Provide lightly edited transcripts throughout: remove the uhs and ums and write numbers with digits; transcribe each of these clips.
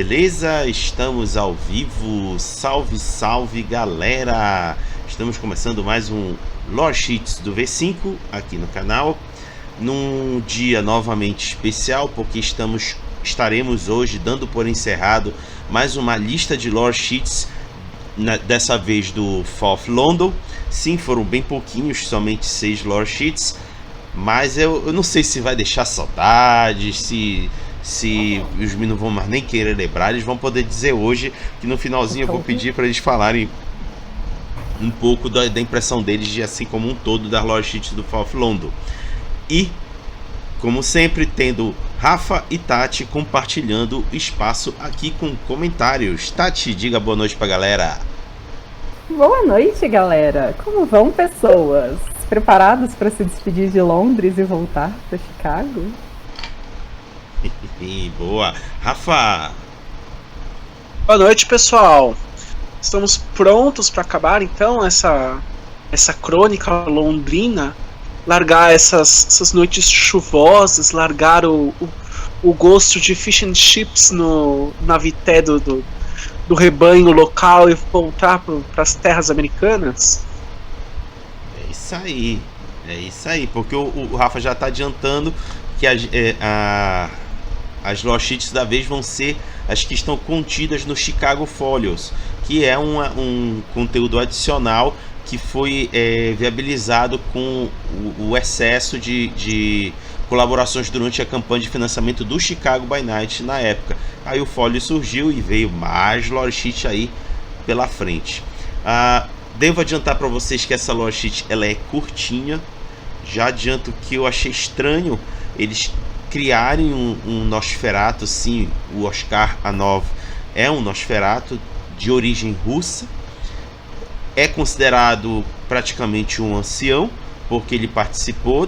beleza? Estamos ao vivo, salve, salve galera! Estamos começando mais um Lore Sheets do V5 aqui no canal, num dia novamente especial, porque estaremos hoje dando por encerrado mais uma lista de Lore Sheets, dessa vez do Fall of London. Sim, foram bem pouquinhos, somente 6 Lore Sheets, mas eu não sei se vai deixar saudades, se os meninos vão mais nem querer lembrar. Eles vão poder dizer hoje, que no finalzinho eu vou pedir para eles falarem um pouco da impressão deles de assim como um todo da Lore Sheets do Fall of London. E, como sempre, tendo Rafa e Tati compartilhando espaço aqui com comentários. Tati, diga boa noite pra galera. Boa noite, galera. Como vão, pessoas? Preparados para se despedir de Londres e voltar para Chicago? Boa. Rafa. Boa noite, pessoal. Estamos prontos para acabar então essa crônica londrina, largar essas noites chuvosas, largar o gosto de fish and chips na vité do rebanho local e voltar para as terras americanas? É isso aí, porque o Rafa já está adiantando que as Lore Sheets da vez vão ser as que estão contidas no Chicago Folios, que é um conteúdo adicional que foi viabilizado com o excesso de colaborações durante a campanha de financiamento do Chicago by Night na época. Aí o Folio surgiu e veio mais Lore Sheet aí pela frente. Devo adiantar para vocês que essa Lore Sheet ela é curtinha. Já adianto que eu achei estranho eles criarem um Nosferatu. Sim, o Oscar Anov é um Nosferatu de origem russa. É considerado praticamente um ancião, porque ele participou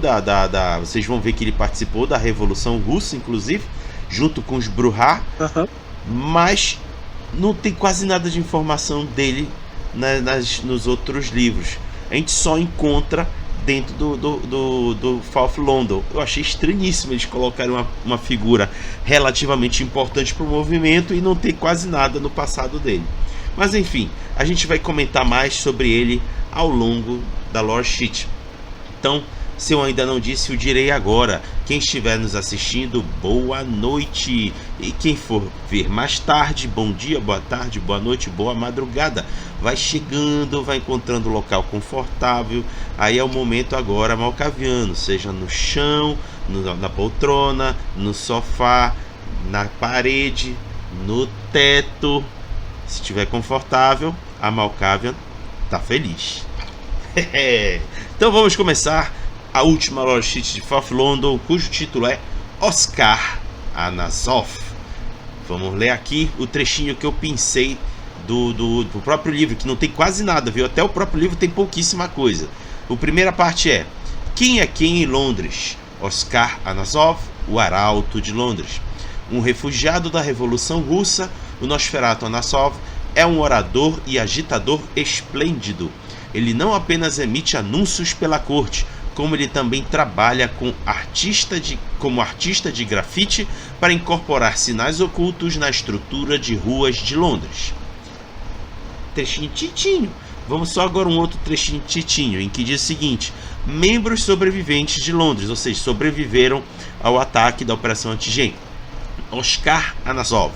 vocês vão ver que ele participou da Revolução Russa, inclusive, junto com os Brujah. Mas não tem quase nada de informação dele nos outros livros. A gente só encontra dentro do Fall of London. Eu achei estranhíssimo eles colocarem uma figura relativamente importante para o movimento e não ter quase nada no passado dele. Mas enfim, a gente vai comentar mais sobre ele ao longo da Lore Sheet. Então, se eu ainda não disse, eu direi agora. Quem estiver nos assistindo, boa noite. E quem for ver mais tarde, bom dia, boa tarde, boa noite, boa madrugada. Vai chegando, vai encontrando um local confortável. Aí é o momento agora malcaviano, seja no chão, na poltrona, no sofá, na parede, no teto. Se estiver confortável, a Malkavian tá feliz. Então vamos começar a última Lore Sheet de Fall of London, cujo título é Oscar Anazov. Vamos ler aqui o trechinho que eu pensei do próprio livro, que não tem quase nada, viu? Até o próprio livro tem pouquíssima coisa. A primeira parte é: quem é quem em Londres? Oscar Anazov, o arauto de Londres. Um refugiado da Revolução Russa, o Nosferatu Anazov é um orador e agitador esplêndido. Ele não apenas emite anúncios pela corte, como ele também trabalha como artista de grafite para incorporar sinais ocultos na estrutura de ruas de Londres. Trechinho titinho. Vamos só agora um outro trechinho titinho, em que diz o seguinte: membros sobreviventes de Londres, ou seja, sobreviveram ao ataque da Operação Antigen. Oscar Anazov,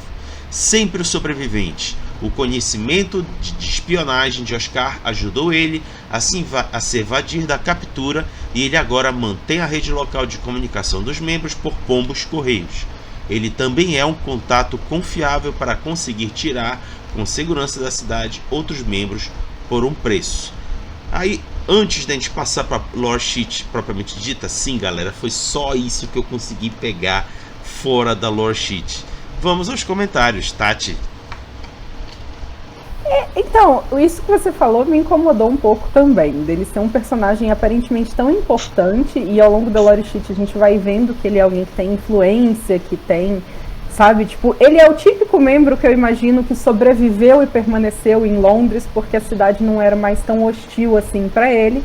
sempre o sobrevivente. O conhecimento de espionagem de Oscar ajudou ele a se evadir da captura, e ele agora mantém a rede local de comunicação dos membros por pombos correios. Ele também é um contato confiável para conseguir tirar com segurança da cidade outros membros por um preço. Aí, antes da gente passar para a Lore Sheet propriamente dita, sim galera, foi só isso que eu consegui pegar fora da Lore Sheet. Vamos aos comentários, Tati. Então, isso que você falou me incomodou um pouco também, dele ser um personagem aparentemente tão importante, e ao longo da Lore Sheet a gente vai vendo que ele é alguém que tem influência, que tem, sabe, tipo, ele é o típico membro que eu imagino que sobreviveu e permaneceu em Londres porque a cidade não era mais tão hostil assim pra ele,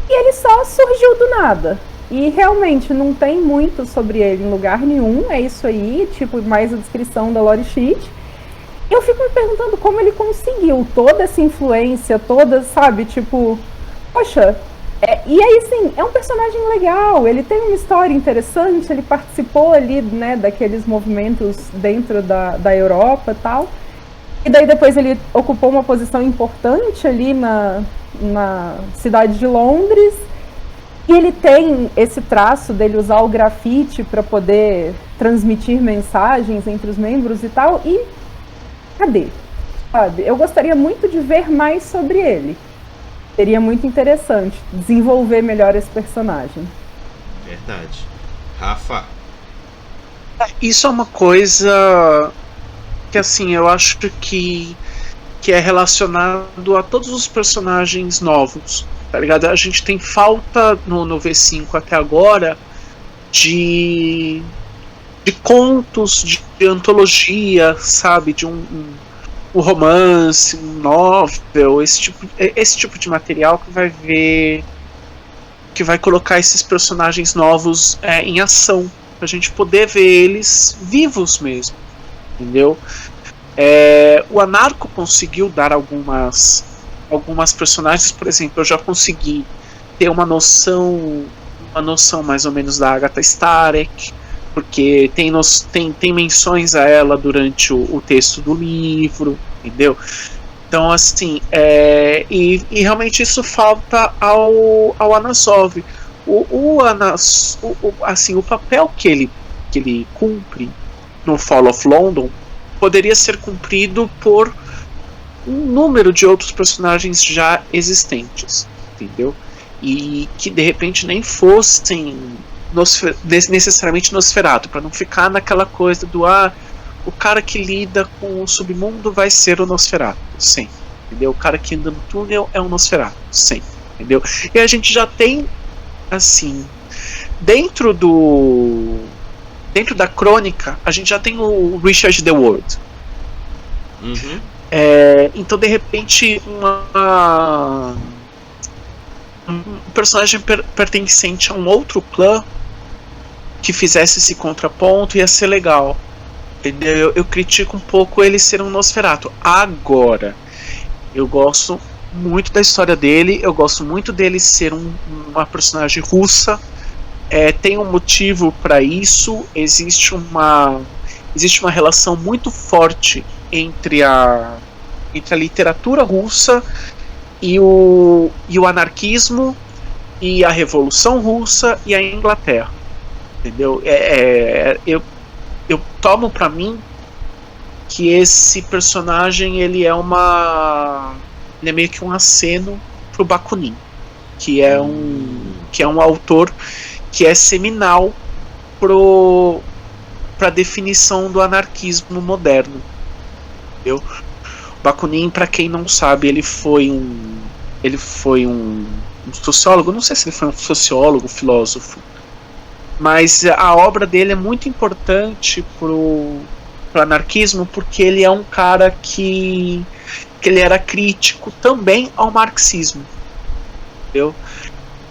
e ele só surgiu do nada. E realmente não tem muito sobre ele em lugar nenhum, é isso aí, tipo, mais a descrição da Lore Sheet. Eu fico me perguntando como ele conseguiu toda essa influência, toda, sabe, tipo, poxa, e aí sim, é um personagem legal, ele tem uma história interessante, ele participou ali, né, daqueles movimentos dentro da Europa e tal, e daí depois ele ocupou uma posição importante ali na cidade de Londres, e ele tem esse traço dele usar o grafite para poder transmitir mensagens entre os membros e tal, e cadê? Sabe? Eu gostaria muito de ver mais sobre ele. Seria muito interessante desenvolver melhor esse personagem. Verdade. Rafa. Isso é uma coisa que, assim, eu acho que é relacionado a todos os personagens novos, tá ligado? A gente tem falta no V5 até agora de contos, de antologia, sabe? De um romance, um novel, esse tipo de material que vai colocar esses personagens novos em ação, pra gente poder ver eles vivos mesmo, entendeu? O Anarco conseguiu dar algumas personagens, por exemplo, eu já consegui ter uma noção mais ou menos da Agatha Starek, porque tem menções a ela durante o texto do livro, entendeu? Então, assim, e realmente isso falta ao Anasov. Assim, o papel que ele cumpre no Fall of London poderia ser cumprido por um número de outros personagens já existentes, entendeu? E que de repente nem fossem necessariamente Nosferatu, para não ficar naquela coisa do o cara que lida com o submundo vai ser o Nosferatu, sim, entendeu? O cara que anda no túnel é um Nosferatu, sim, entendeu? E a gente já tem, assim, dentro da crônica, a gente já tem o Richard the World. Uhum. Então, de repente, um personagem pertencente a um outro clã que fizesse esse contraponto ia ser legal, entendeu? Eu critico um pouco ele ser um Nosferatu. Agora, eu gosto muito da história dele, eu gosto muito dele ser uma personagem russa. Tem um motivo para isso. Existe uma relação muito forte entre a literatura russa e o anarquismo e a Revolução Russa e a Inglaterra, entendeu? Eu tomo para mim que esse personagem ele é meio que um aceno pro Bakunin, que é um autor que é seminal para a definição do anarquismo moderno, entendeu? Bakunin, para quem não sabe, ele foi um sociólogo, não sei se ele foi um sociólogo, filósofo, mas a obra dele é muito importante pro anarquismo, porque ele é um cara que ele era crítico também ao marxismo, entendeu?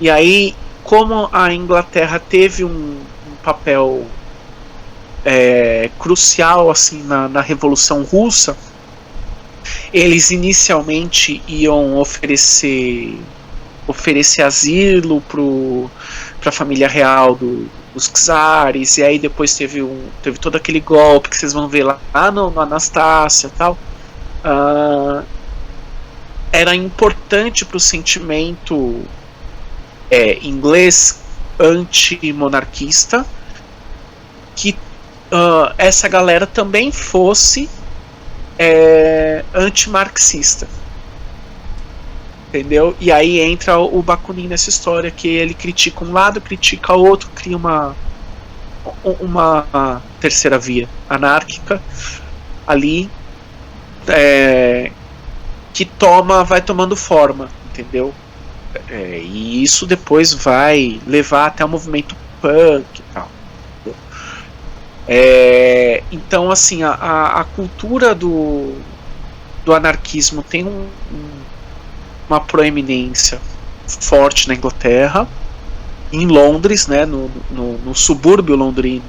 E aí, como a Inglaterra teve um papel crucial assim na Revolução Russa, eles inicialmente iam oferecer asilo para a família real dos czares, e aí depois teve todo aquele golpe que vocês vão ver lá no Anastácia e tal. Era importante para o sentimento inglês anti-monarquista que essa galera também fosse anti-marxista, entendeu? E aí entra o Bakunin nessa história, que ele critica um lado, critica o outro, cria uma terceira via anárquica ali, que vai tomando forma, entendeu? E isso depois vai levar até o movimento punk e tal. Então, assim, a cultura do anarquismo tem uma proeminência forte na Inglaterra, em Londres, né, no subúrbio londrino,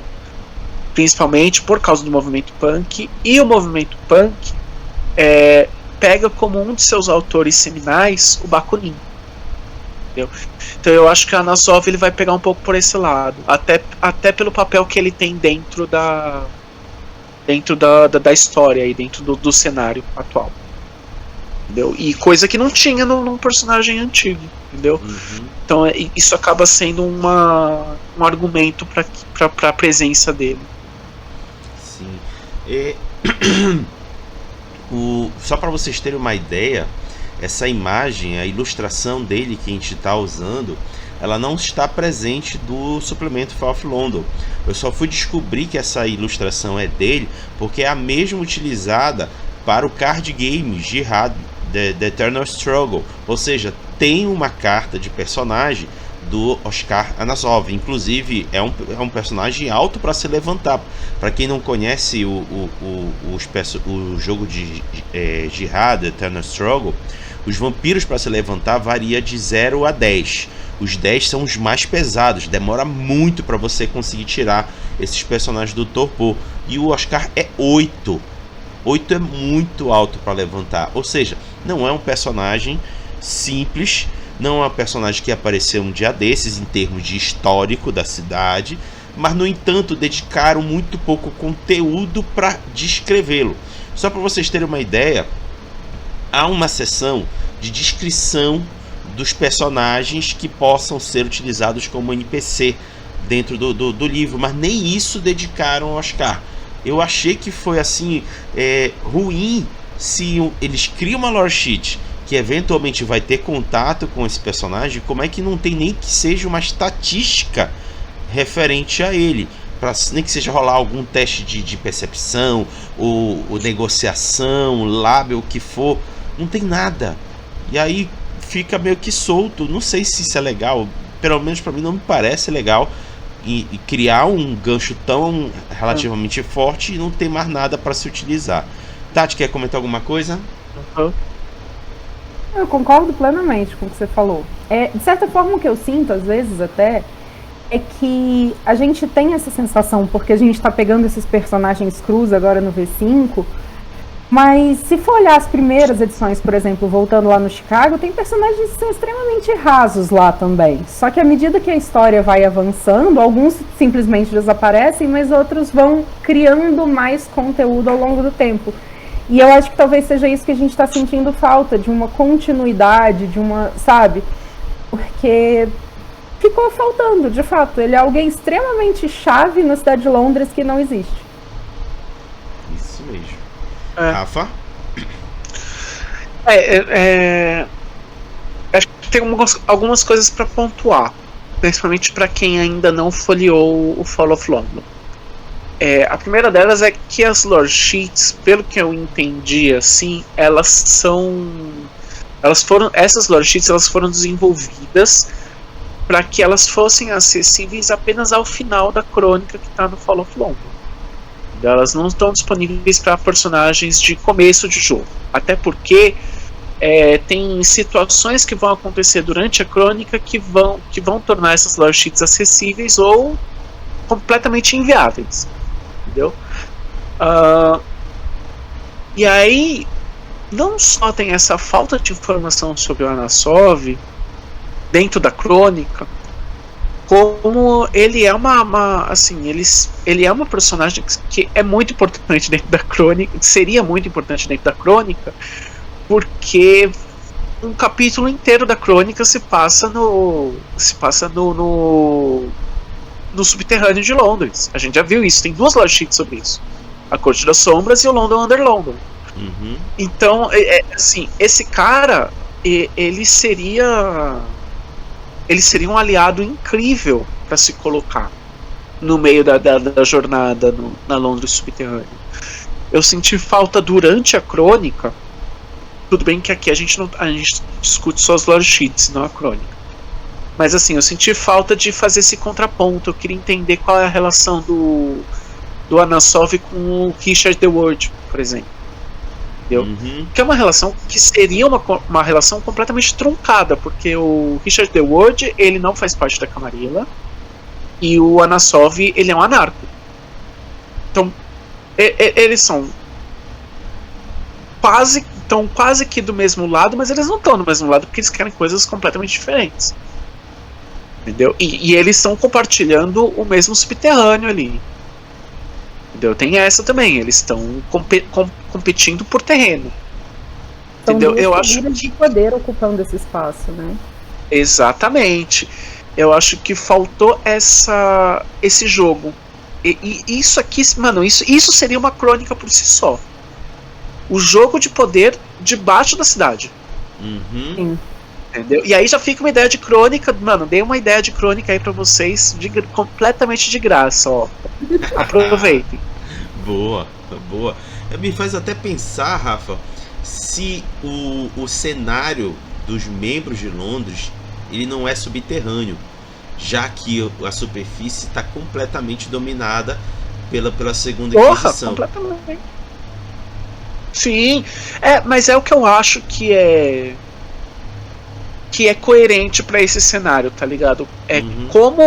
principalmente por causa do movimento punk. E o movimento punk pega como um de seus autores seminais o Bakunin. Entendeu? Então eu acho que a Anasov ele vai pegar um pouco por esse lado, até pelo papel que ele tem dentro da história e dentro do cenário atual. Entendeu? E coisa que não tinha num personagem antigo, entendeu? Uhum. Então isso acaba sendo um argumento para a presença dele. Sim. Só para vocês terem uma ideia, essa imagem, a ilustração dele que a gente está usando, ela não está presente do suplemento Fall of London. Eu só fui descobrir que essa ilustração é dele porque é a mesma utilizada para o card game Jihad The Eternal Struggle, ou seja, tem uma carta de personagem do Oscar Anasov. Inclusive é um personagem alto para se levantar. Para quem não conhece o jogo de Jihad The Eternal Struggle, os vampiros para se levantar varia de 0 a 10. Os 10 são os mais pesados, demora muito para você conseguir tirar esses personagens do torpor. E o Oscar é 8. 8 é muito alto para levantar, ou seja, não é um personagem simples, não é um personagem que apareceu um dia desses em termos de histórico da cidade, mas no entanto dedicaram muito pouco conteúdo para descrevê-lo. Só para vocês terem uma ideia, há uma seção de descrição dos personagens que possam ser utilizados como NPC dentro do livro, mas nem isso dedicaram ao Oscar. Eu achei que foi assim ruim se eles criam uma lore sheet que eventualmente vai ter contato com esse personagem, como é que não tem nem que seja uma estatística referente a ele, para nem que seja rolar algum teste de percepção ou negociação, lábio, o que for, não tem nada. E aí fica meio que solto. Não sei se isso é legal, pelo menos para mim não me parece legal. E criar um gancho tão relativamente forte e não ter mais nada para se utilizar. Tati, quer comentar alguma coisa? Eu concordo plenamente com o que você falou. De certa forma, o que eu sinto, às vezes até, é que a gente tem essa sensação, porque a gente está pegando esses personagens crus agora no V5, mas se for olhar as primeiras edições, por exemplo, voltando lá no Chicago, tem personagens que são extremamente rasos lá também. Só que à medida que a história vai avançando, alguns simplesmente desaparecem, mas outros vão criando mais conteúdo ao longo do tempo. E eu acho que talvez seja isso que a gente está sentindo falta, de uma continuidade, de uma, sabe? Porque ficou faltando, de fato. Ele é alguém extremamente chave na cidade de Londres que não existe. Isso mesmo. Rafa? Acho que tem algumas coisas para pontuar, principalmente para quem ainda não folheou o Fall of London. A primeira delas é que as lore sheets, pelo que eu entendi, assim, essas lore sheets elas foram desenvolvidas para que elas fossem acessíveis apenas ao final da crônica que está no Fall of London. Elas não estão disponíveis para personagens de começo de jogo. Até porque tem situações que vão acontecer durante a crônica que vão tornar essas lore sheets acessíveis ou completamente inviáveis. Entendeu? E aí, não só tem essa falta de informação sobre o Anasov dentro da crônica, como ele é ele é uma personagem que é muito importante dentro da crônica, seria muito importante dentro da crônica, porque um capítulo inteiro da crônica se passa no subterrâneo de Londres. A gente já viu isso, tem 2 lore sheets sobre isso: a Corte das Sombras e o London Under London. Uhum. Então, assim, esse cara, ele seria um aliado incrível para se colocar no meio da jornada na Londres subterrânea. Eu senti falta durante a crônica. Tudo bem que aqui a gente discute só as lore sheets, não a crônica. Mas assim, eu senti falta de fazer esse contraponto. Eu queria entender qual é a relação do Anasov com o Richard the Word, por exemplo. Uhum. Que é uma relação que seria uma relação completamente truncada, porque o Richard the Word, ele não faz parte da Camarilla e o Anasov, ele é um anarco. Então eles são quase que do mesmo lado, mas eles não estão do mesmo lado porque eles querem coisas completamente diferentes. Entendeu? E eles estão compartilhando o mesmo subterrâneo ali. Entendeu? Tem essa também, eles estão competindo por terreno. São Entendeu? duas Eu acho figuras que de poder ocupando esse espaço, né? exatamente. Eu acho que faltou esse jogo. E isso aqui, mano, isso seria uma crônica por si só. O jogo de poder debaixo da cidade. Uhum. Sim. Entendeu? E aí já fica uma ideia de crônica. Mano, dei uma ideia de crônica aí pra vocês completamente de graça, ó. Aproveitem. Boa, boa. Me faz até pensar, Rafa, se o cenário dos membros de Londres ele não é subterrâneo, já que a superfície está completamente dominada pela Segunda Inquisição. Completamente. Sim, mas é o que eu acho que é coerente para esse cenário, tá ligado? Como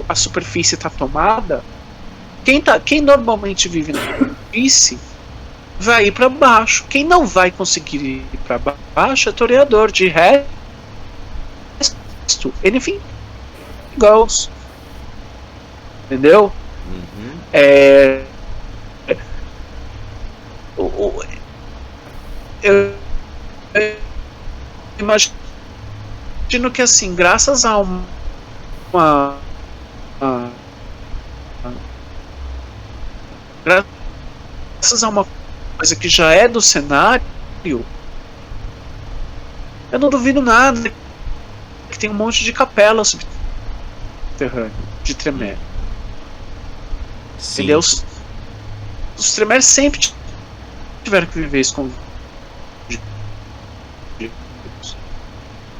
a superfície tá tomada, quem normalmente vive na superfície vai ir para baixo. Quem não vai conseguir ir para baixo é toreador. De resto, enfim, goes. Entendeu? Eu imagino que assim, graças a graças a uma coisa que já é do cenário, eu não duvido nada que tem um monte de capela subterrânea de Tremere. Entendeu? Os Tremere sempre tiveram que viver escondidos.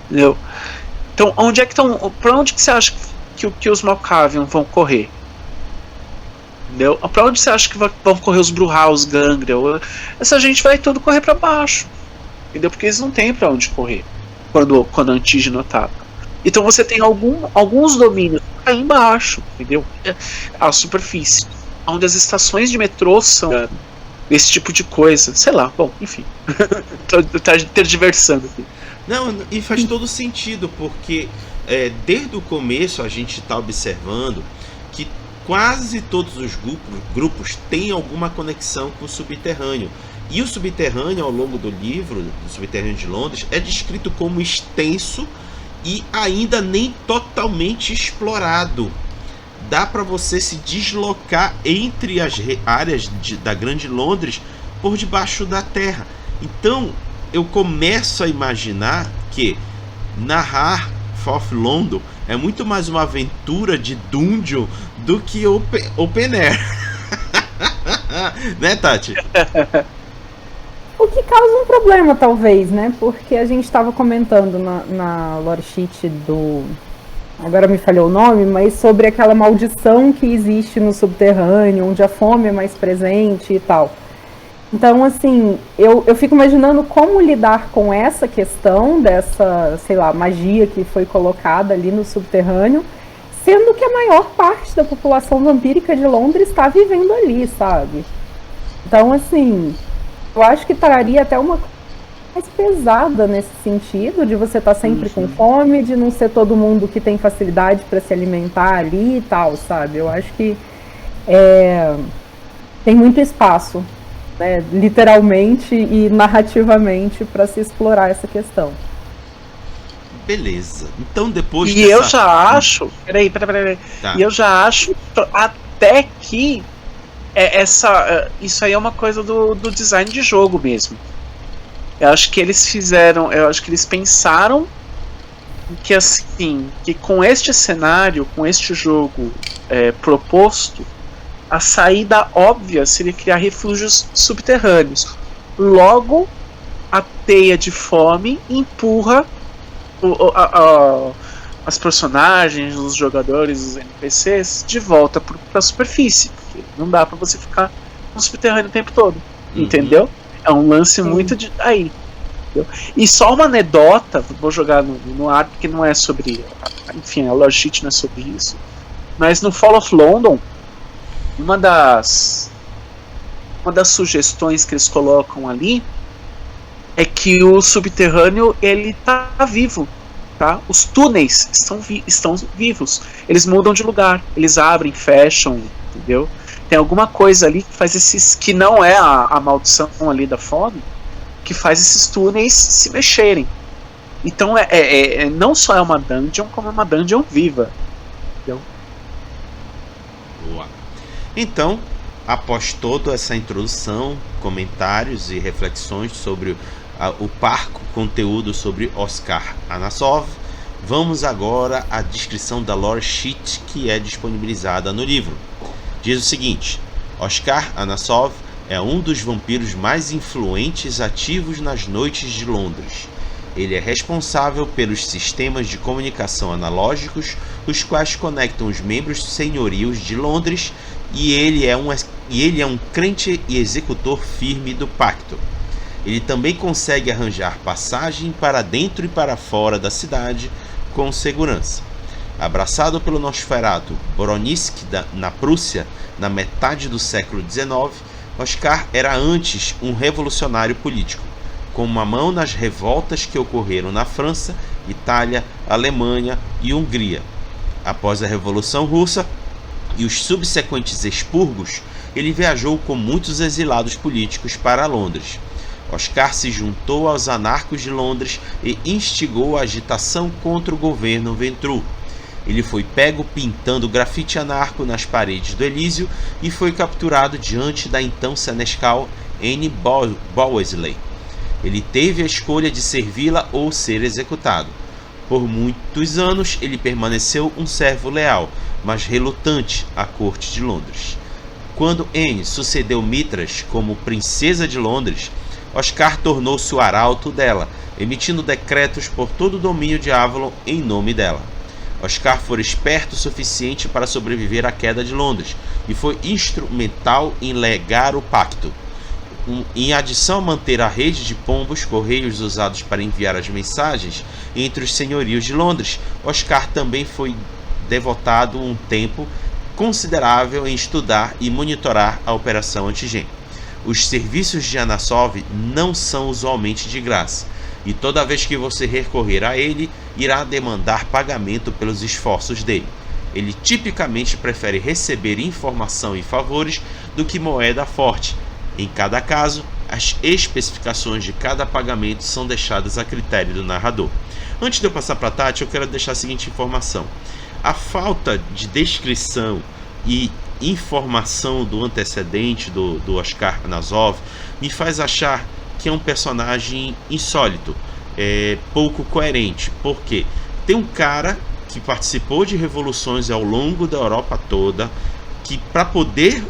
Entendeu? Então, onde é que estão? Pra onde que você acha que os Malkavian vão correr? Entendeu? Pra onde você acha que vão correr os Bruhá, os Gangrel? Essa gente vai tudo correr pra baixo. Entendeu? Porque eles não têm pra onde correr quando a Antígeno ataca. Então você tem alguns domínios aí embaixo, entendeu? A superfície, onde as estações de metrô são esse tipo de coisa. Sei lá, bom, enfim. Tá tergiversando aqui. Não, e faz todo sentido, porque desde o começo a gente está observando que quase todos os grupos têm alguma conexão com o subterrâneo. E o subterrâneo, ao longo do livro, do Subterrâneo de Londres, é descrito como extenso e ainda nem totalmente explorado. Dá para você se deslocar entre as áreas da Grande Londres por debaixo da terra. Então, eu começo a imaginar que narrar Forth London é muito mais uma aventura de dungeon do que open air. Né, Tati? O que causa um problema, talvez, né? Porque a gente estava comentando na lore sheet do... Agora me falhou o nome, mas sobre aquela maldição que existe no subterrâneo, onde a fome é mais presente e tal. Então, assim, eu fico imaginando como lidar com essa questão dessa, sei lá, magia que foi colocada ali no subterrâneo, sendo que a maior parte da população vampírica de Londres está vivendo ali, sabe? Então, assim, eu acho que traria até uma coisa mais pesada nesse sentido, de você estar sempre com fome, de não ser todo mundo que tem facilidade para se alimentar ali e tal, sabe? Eu acho que tem muito espaço, né, literalmente e narrativamente, para se explorar essa questão. Beleza. Então depois E eu já acho... Peraí. Tá. E eu já acho até que isso aí é uma coisa do design de jogo mesmo. Eu acho que eles pensaram que assim, que com este cenário, com este jogo proposto, a saída óbvia seria criar refúgios subterrâneos. Logo, a teia de fome empurra as personagens, os jogadores, os NPCs de volta para a superfície. Porque não dá para você ficar no subterrâneo o tempo todo. Entendeu? É um lance muito de... Aí. Entendeu? E só uma anedota, vou jogar no ar, porque não é sobre... Enfim, a lore sheet não é sobre isso. Mas no Fall of London, uma das uma das sugestões que eles colocam ali é que o subterrâneo ele tá vivo, tá? Os túneis estão vivos. Eles mudam de lugar, eles abrem, fecham, entendeu? Tem alguma coisa ali que faz esses, que não é a maldição ali da fome, que faz esses túneis se mexerem. Então não só é uma dungeon, como é uma dungeon viva. Entendeu? Boa. Então, após toda essa introdução, comentários e reflexões sobre o parco conteúdo sobre Oskar Anassov, vamos agora à descrição da lore sheet que é disponibilizada no livro. Diz o seguinte: Oskar Anassov é um dos vampiros mais influentes ativos nas noites de Londres. Ele é responsável pelos sistemas de comunicação analógicos, os quais conectam os membros senhorios de Londres, e ele é um crente e executor firme do pacto. Ele também consegue arranjar passagem para dentro e para fora da cidade com segurança. Abraçado pelo Nosferatu Boronisk na Prússia, na metade do século XIX, Oskar era antes um revolucionário político, com uma mão nas revoltas que ocorreram na França, Itália, Alemanha e Hungria. Após a Revolução Russa e os subsequentes expurgos, ele viajou com muitos exilados políticos para Londres. Oskar se juntou aos anarcos de Londres e instigou a agitação contra o governo Ventru. Ele foi pego pintando grafite anarco nas paredes do Elísio e foi capturado diante da então senescal Anne Bowlesley. Ele teve a escolha de servi-la ou ser executado. Por muitos anos ele permaneceu um servo leal, mas relutante à corte de Londres. Quando Anne sucedeu Mitras como princesa de Londres, Oskar tornou-se o arauto dela, emitindo decretos por todo o domínio de Avalon em nome dela. Oskar foi esperto o suficiente para sobreviver à queda de Londres e foi instrumental em legar o pacto. Em adição a manter a rede de pombos correios usados para enviar as mensagens entre os senhorios de Londres, Oskar também foi devotado um tempo considerável em estudar e monitorar a Operação Antigen. Os serviços de Anassov não são usualmente de graça, e toda vez que você recorrer a ele, irá demandar pagamento pelos esforços dele. Ele tipicamente prefere receber informação e favores do que moeda forte. Em cada caso, as especificações de cada pagamento são deixadas a critério do narrador. Antes de eu passar para a Tati, eu quero deixar a seguinte informação. A falta de descrição e informação do antecedente do Oskar Anassov me faz achar que é um personagem insólito, pouco coerente. Porque tem um cara que participou de revoluções ao longo da Europa toda, que para poder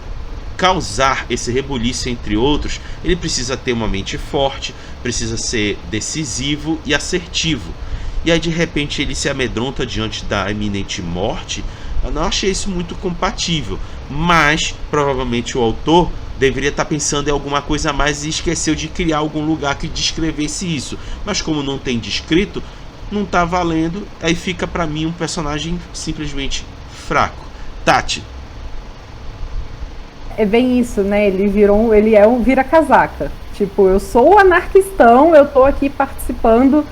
causar esse rebuliço entre outros, ele precisa ter uma mente forte, precisa ser decisivo e assertivo. E aí de repente ele se amedronta diante da iminente morte. Eu não achei isso muito compatível, mas provavelmente o autor deveria estar pensando em alguma coisa a mais e esqueceu de criar algum lugar que descrevesse isso. Mas como não tem descrito, não está valendo, aí fica para mim um personagem simplesmente fraco. Tati. É bem isso, né? Ele é um vira-casaca. Tipo, eu sou anarquistão, eu tô aqui participando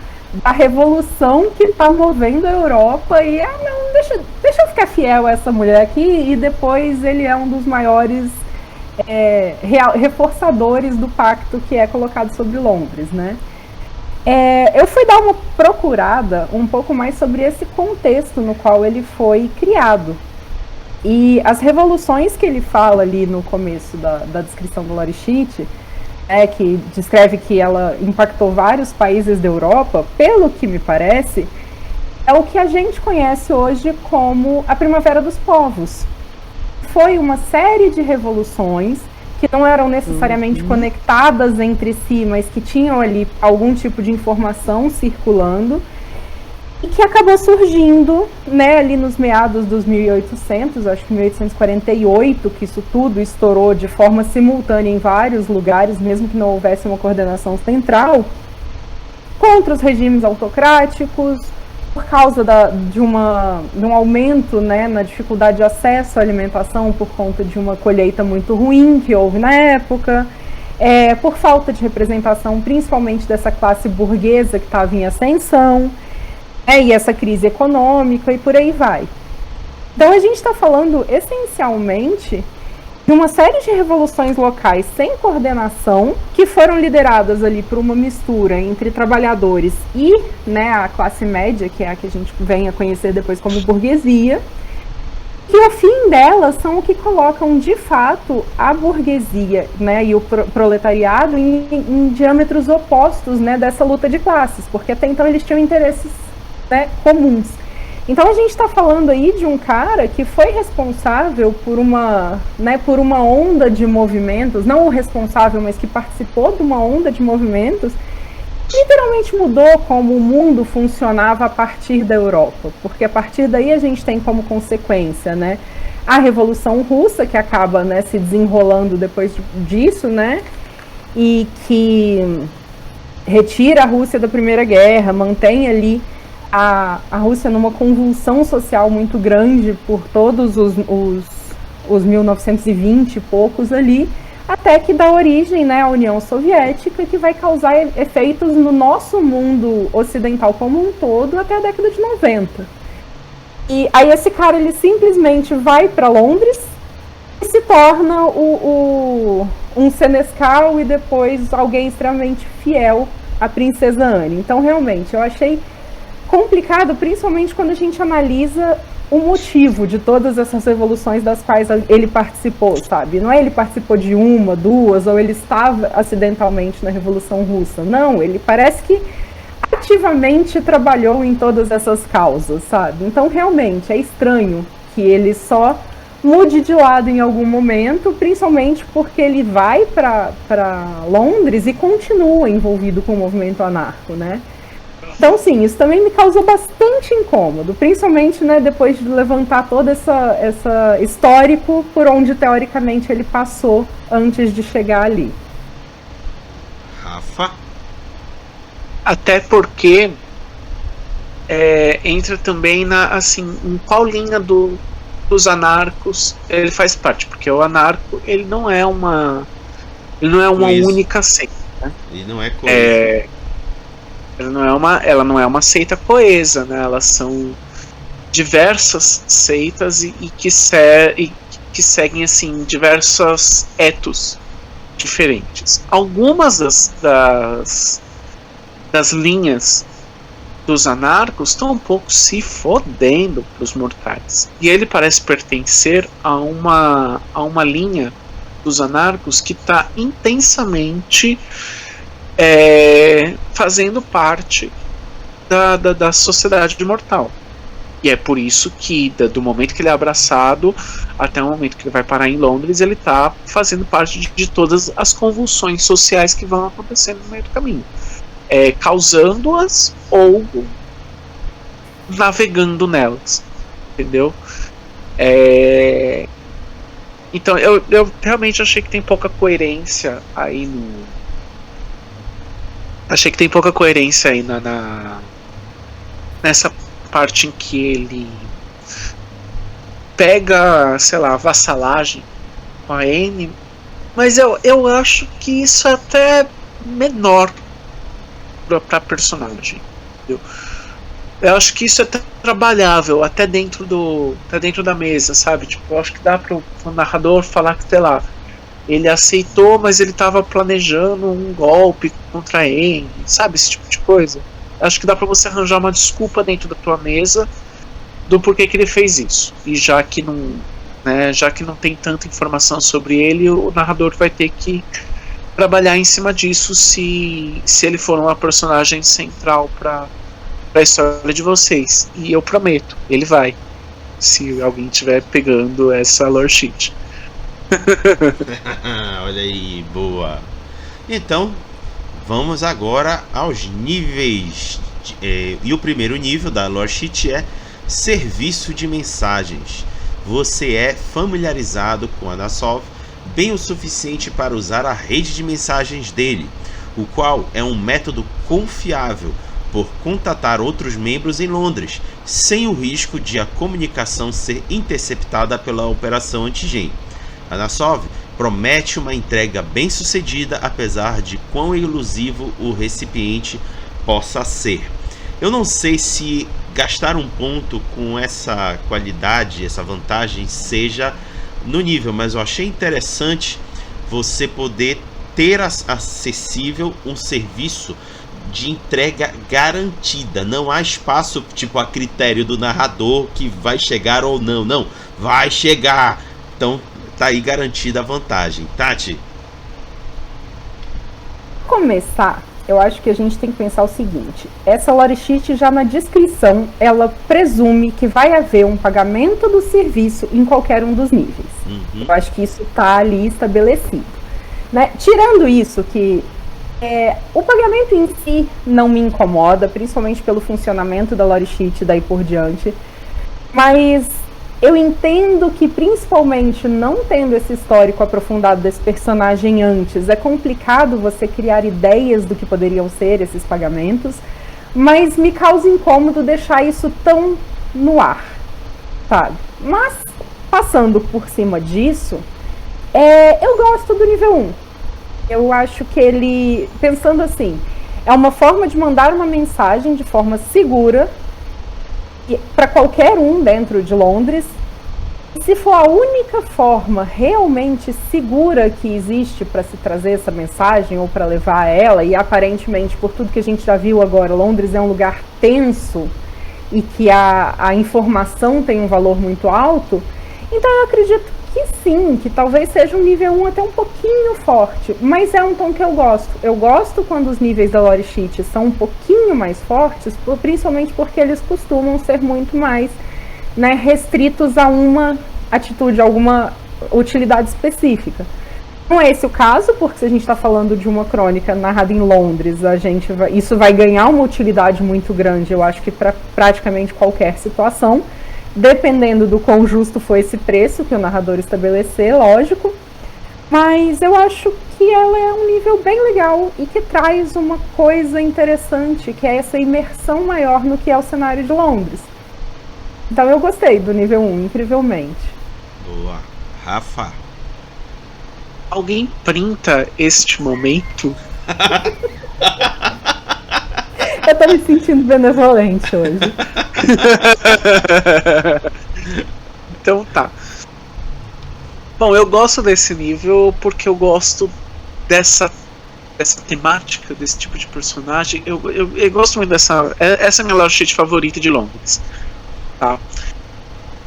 da revolução que tá movendo a Europa e não, deixa eu ficar fiel a essa mulher aqui. E depois ele é um dos maiores reforçadores do pacto que é colocado sobre Londres, né? Eu fui dar uma procurada um pouco mais sobre esse contexto no qual ele foi criado. E as revoluções que ele fala ali no começo da descrição do lore sheet, que descreve que ela impactou vários países da Europa, pelo que me parece, é o que a gente conhece hoje como a Primavera dos Povos. Foi uma série de revoluções que não eram necessariamente conectadas entre si, mas que tinham ali algum tipo de informação circulando, e que acabou surgindo, né, ali nos meados dos 1800, acho que 1848, que isso tudo estourou de forma simultânea em vários lugares, mesmo que não houvesse uma coordenação central, contra os regimes autocráticos, por causa de um aumento, né, na dificuldade de acesso à alimentação por conta de uma colheita muito ruim que houve na época, por falta de representação, principalmente dessa classe burguesa que estava em ascensão, e essa crise econômica e por aí vai. Então a gente está falando essencialmente de uma série de revoluções locais sem coordenação, que foram lideradas ali por uma mistura entre trabalhadores e, né, a classe média, que é a que a gente vem a conhecer depois como burguesia, que o fim delas são o que colocam de fato a burguesia, né, e o proletariado em diâmetros opostos, né, dessa luta de classes, porque até então eles tinham interesses, né, comuns. Então a gente está falando aí de um cara que foi responsável por uma onda de movimentos, não o responsável, mas que participou de uma onda de movimentos, que literalmente mudou como o mundo funcionava a partir da Europa, porque a partir daí a gente tem como consequência, né, a Revolução Russa, que acaba, né, se desenrolando depois disso, né, e que retira a Rússia da Primeira Guerra, mantém ali a Rússia numa convulsão social muito grande por todos os 1920 e poucos ali, até que dá origem, né, à União Soviética, que vai causar efeitos no nosso mundo ocidental como um todo até a década de 90. E aí esse cara, ele simplesmente vai para Londres e se torna um senescal e depois alguém extremamente fiel à princesa Anne. Então, realmente, eu achei complicado, principalmente quando a gente analisa o motivo de todas essas revoluções das quais ele participou, sabe? Não é ele participou de uma, duas, ou ele estava acidentalmente na Revolução Russa. Não, ele parece que ativamente trabalhou em todas essas causas, sabe? Então, realmente, é estranho que ele só mude de lado em algum momento, principalmente porque ele vai para Londres e continua envolvido com o movimento anarco, né? Então, sim, isso também me causou bastante incômodo, principalmente, né, depois de levantar todo essa histórico por onde, teoricamente, ele passou antes de chegar ali. Rafa? Até porque entra também em qual linha dos anarcos ele faz parte, porque o anarco, ele não é uma única seita, né? Ele não é coisa. Ela não é uma seita coesa, né? Elas são diversas seitas e que seguem assim diversos etos diferentes. Algumas das linhas dos anarcos estão um pouco se fodendo pros mortais. E ele parece pertencer a uma linha dos anarcos que está intensamente fazendo parte da sociedade mortal. E é por isso que, do momento que ele é abraçado até o momento que ele vai parar em Londres, ele está fazendo parte de todas as convulsões sociais que vão acontecendo no meio do caminho, causando-as ou navegando nelas, entendeu? Então eu realmente achei que tem pouca coerência aí nessa parte em que ele pega, sei lá, a vassalagem com a Anne, mas eu acho que isso é até menor pra personagem, entendeu? Eu acho que isso é até trabalhável, até dentro da mesa, sabe? Tipo, eu acho que dá pro narrador falar que, sei lá, ele aceitou, mas ele estava planejando um golpe contra a Anne, sabe? Esse tipo de coisa. Acho que dá pra você arranjar uma desculpa dentro da tua mesa do porquê que ele fez isso. E já que não tem tanta informação sobre ele, o narrador vai ter que trabalhar em cima disso se ele for uma personagem central pra história de vocês. E eu prometo, ele vai. Se alguém estiver pegando essa lore sheet. Olha aí, boa. Então, vamos agora aos níveis. E o primeiro nível da lore sheet é serviço de mensagens. Você é familiarizado com Anasov bem o suficiente para usar a rede de mensagens dele, o qual é um método confiável por contatar outros membros em Londres, sem o risco de a comunicação ser interceptada pela Operação Anti-Gen. Anasov promete uma entrega bem-sucedida, apesar de quão elusivo o recipiente possa ser. Eu não sei se gastar um ponto com essa qualidade, essa vantagem, seja no nível, mas eu achei interessante você poder ter acessível um serviço de entrega garantida. Não há espaço tipo a critério do narrador que vai chegar ou não. Não, vai chegar. Então tá aí garantida a vantagem. Tati? Começar, eu acho que a gente tem que pensar o seguinte: essa lore sheet, já na descrição, ela presume que vai haver um pagamento do serviço em qualquer um dos níveis. Eu acho que isso está ali estabelecido, né? Tirando isso, que o pagamento em si não me incomoda, principalmente pelo funcionamento da lore sheet daí por diante, mas eu entendo que, principalmente não tendo esse histórico aprofundado desse personagem antes, é complicado você criar ideias do que poderiam ser esses pagamentos, mas me causa incômodo deixar isso tão no ar, sabe? Mas, passando por cima disso, eu gosto do nível 1. Eu acho que ele, pensando assim, é uma forma de mandar uma mensagem de forma segura para qualquer um dentro de Londres. Se for a única forma realmente segura que existe para se trazer essa mensagem ou para levar ela, e aparentemente, por tudo que a gente já viu agora, Londres é um lugar tenso e que a informação tem um valor muito alto, então eu acredito que sim, que talvez seja um nível 1 até um pouquinho forte, mas é um tom que eu gosto. Eu gosto quando os níveis da lore sheet são um pouquinho mais fortes, principalmente porque eles costumam ser muito mais, né, restritos a uma atitude, a alguma utilidade específica. Não é esse o caso, porque se a gente está falando de uma crônica narrada em Londres, isso vai ganhar uma utilidade muito grande, eu acho que para praticamente qualquer situação, dependendo do quão justo foi esse preço que o narrador estabelecer, lógico. Mas eu acho que ela é um nível bem legal e que traz uma coisa interessante, que é essa imersão maior no que é o cenário de Londres. Então eu gostei do nível 1, incrivelmente. Boa. Rafa? Alguém printa este momento? Eu tô me sentindo benevolente hoje. Então tá. Bom, eu gosto desse nível porque eu gosto dessa temática, desse tipo de personagem. Eu gosto muito dessa. Essa é a minha lore sheet favorita de Londres. Tá?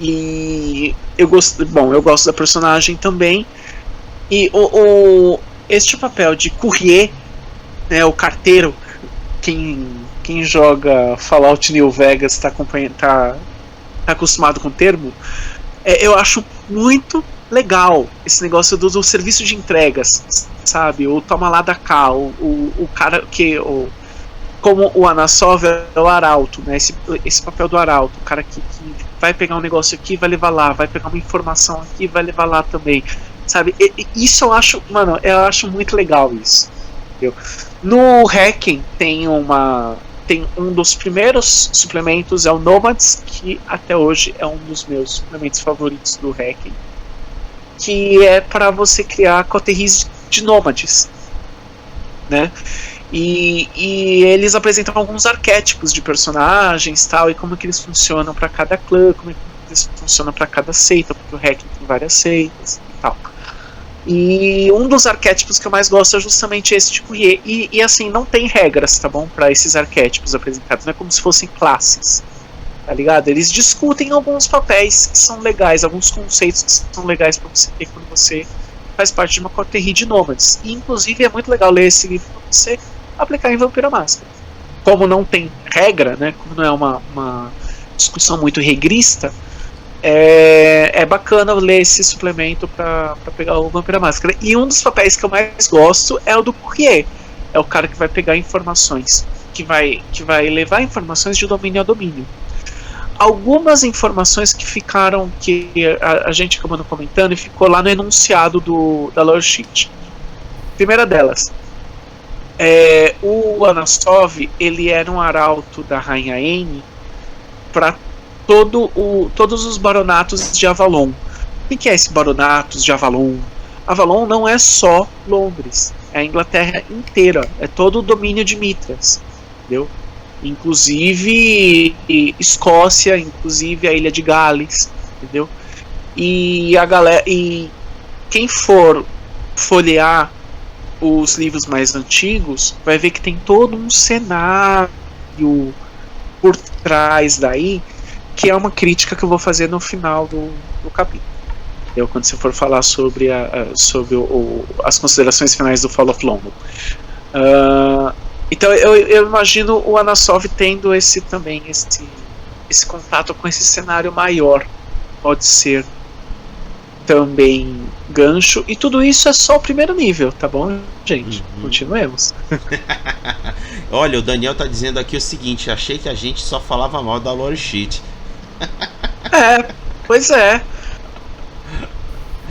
E eu gosto da personagem também. E este papel de courrier, né, o carteiro, quem joga Fallout New Vegas tá acostumado com o termo, eu acho muito legal esse negócio do serviço de entregas, sabe? O toma lá da cá, o cara que... como o Anasov é o arauto, né? Esse papel do arauto, o cara que vai pegar um negócio aqui, vai levar lá, vai pegar uma informação aqui, vai levar lá também, sabe? Isso eu acho, mano, eu acho muito legal isso, entendeu? No Hacking tem um dos primeiros suplementos, é o Nomads, que até hoje é um dos meus suplementos favoritos do Hacking, que é para você criar coterries de nômades, né? E eles apresentam alguns arquétipos de personagens, tal, e como que eles funcionam para cada clã, como que eles funcionam para cada seita, porque o Hacking tem várias seitas e tal. E um dos arquétipos que eu mais gosto é justamente esse de courrier. E assim, não tem regras, tá bom? Para esses arquétipos apresentados. Não é como se fossem classes, tá ligado? Eles discutem alguns papéis que são legais, alguns conceitos que são legais para você ter quando você faz parte de uma coterie de nômades. E inclusive é muito legal ler esse livro para você aplicar em Vampira Máscara. Como não tem regra, né? Como não é uma discussão muito regrista, é bacana ler esse suplemento para pegar o Vampira Máscara. E um dos papéis que eu mais gosto é o do courrier. É o cara que vai pegar informações, que vai levar informações de domínio a domínio. Algumas informações que ficaram, que a gente acabou não comentando e ficou lá no enunciado da lore sheet. Primeira delas, O Anasov, ele era um arauto da Rainha N para todos os baronatos de Avalon. O que é esse baronatos de Avalon? Avalon não é só Londres, é a Inglaterra inteira, é todo o domínio de Mitras, entendeu? Inclusive Escócia, inclusive a Ilha de Gales, entendeu? E a galera, e quem for folhear os livros mais antigos vai ver que tem todo um cenário por trás daí, que é uma crítica que eu vou fazer no final do capítulo. Quando você for falar sobre as considerações finais do Fall of London. Então eu imagino o Anasov tendo esse contato com esse cenário maior. Pode ser também gancho. E tudo isso é só o primeiro nível, tá bom, gente? Continuemos. Olha, o Daniel tá dizendo aqui o seguinte: achei que a gente só falava mal da lore sheet. Pois é.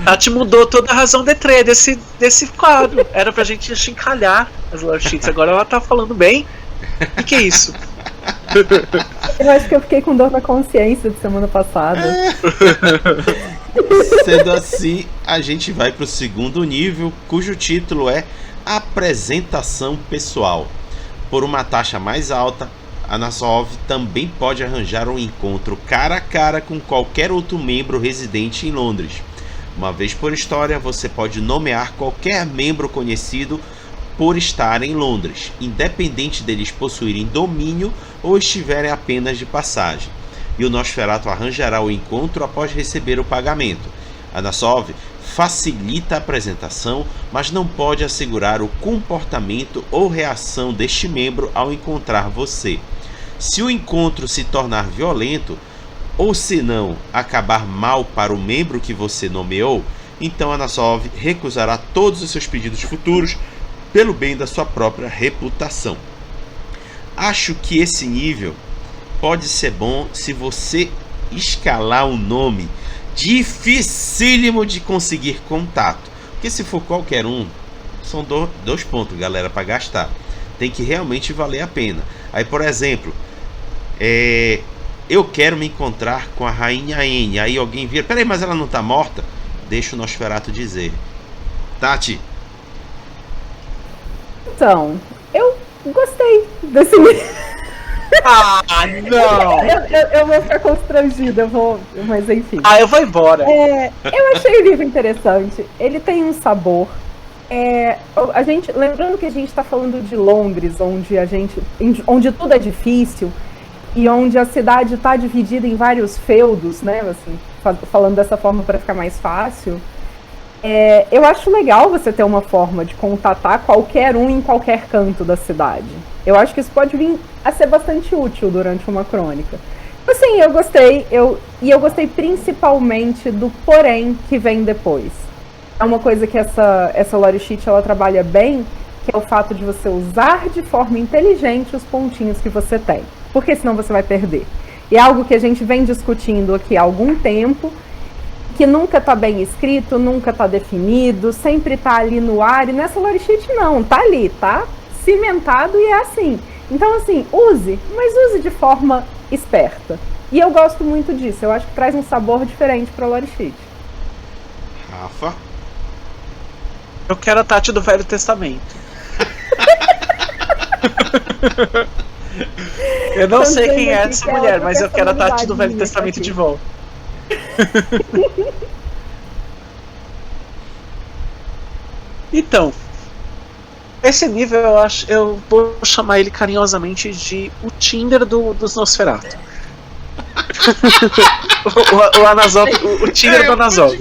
Tati mudou toda a razão de três desse quadro. Era pra gente chincalhar as lore sheets. Agora ela tá falando bem. O que é isso? Eu acho que eu fiquei com dor na consciência de semana passada. Sendo assim, a gente vai pro segundo nível, cujo título é Apresentação Pessoal. Por uma taxa mais alta, a Anasov também pode arranjar um encontro cara a cara com qualquer outro membro residente em Londres. Uma vez por história, você pode nomear qualquer membro conhecido por estar em Londres, independente deles possuírem domínio ou estiverem apenas de passagem. E o Nosferatu arranjará o encontro após receber o pagamento. A Anasov facilita a apresentação, mas não pode assegurar o comportamento ou reação deste membro ao encontrar você. Se o encontro se tornar violento, ou se não acabar mal para o membro que você nomeou, então a Anasov recusará todos os seus pedidos futuros pelo bem da sua própria reputação. Acho que esse nível pode ser bom se você escalar um nome dificílimo de conseguir contato, porque se for qualquer um, são dois pontos, galera, para gastar. Tem que realmente valer a pena. Aí, por exemplo, eu quero me encontrar com a Rainha N. Aí alguém vira, peraí, mas ela não tá morta? Deixa o Nosferatu dizer. Tati? Então, eu gostei desse não! eu vou ficar constrangida, mas enfim. Eu vou embora. Eu achei o livro interessante. Ele tem um sabor. Lembrando que a gente está falando de Londres, onde tudo é difícil e onde a cidade está dividida em vários feudos, né? Assim, falando dessa forma para ficar mais fácil. Eu acho legal você ter uma forma de contatar qualquer um em qualquer canto da cidade. Eu acho que isso pode vir a ser bastante útil durante uma crônica. Assim, eu gostei, eu gostei principalmente do porém que vem depois. É uma coisa que essa lore sheet ela trabalha bem, que é o fato de você usar de forma inteligente os pontinhos que você tem, porque senão você vai perder. E é algo que a gente vem discutindo aqui há algum tempo, que nunca está bem escrito, nunca está definido, sempre está ali no ar, e nessa lore sheet não, tá ali, tá cimentado e é assim. Então assim, use, mas use de forma esperta. E eu gosto muito disso, eu acho que traz um sabor diferente para a lore sheet. Rafa? Eu quero a Tati do Velho Testamento. Eu não sei quem é essa mulher, mas eu quero a Tati do Velho Testamento aqui de volta. Então, esse nível eu vou chamar ele carinhosamente de o Tinder dos Nosferatu. o Anasov, o Tinder do Anasov.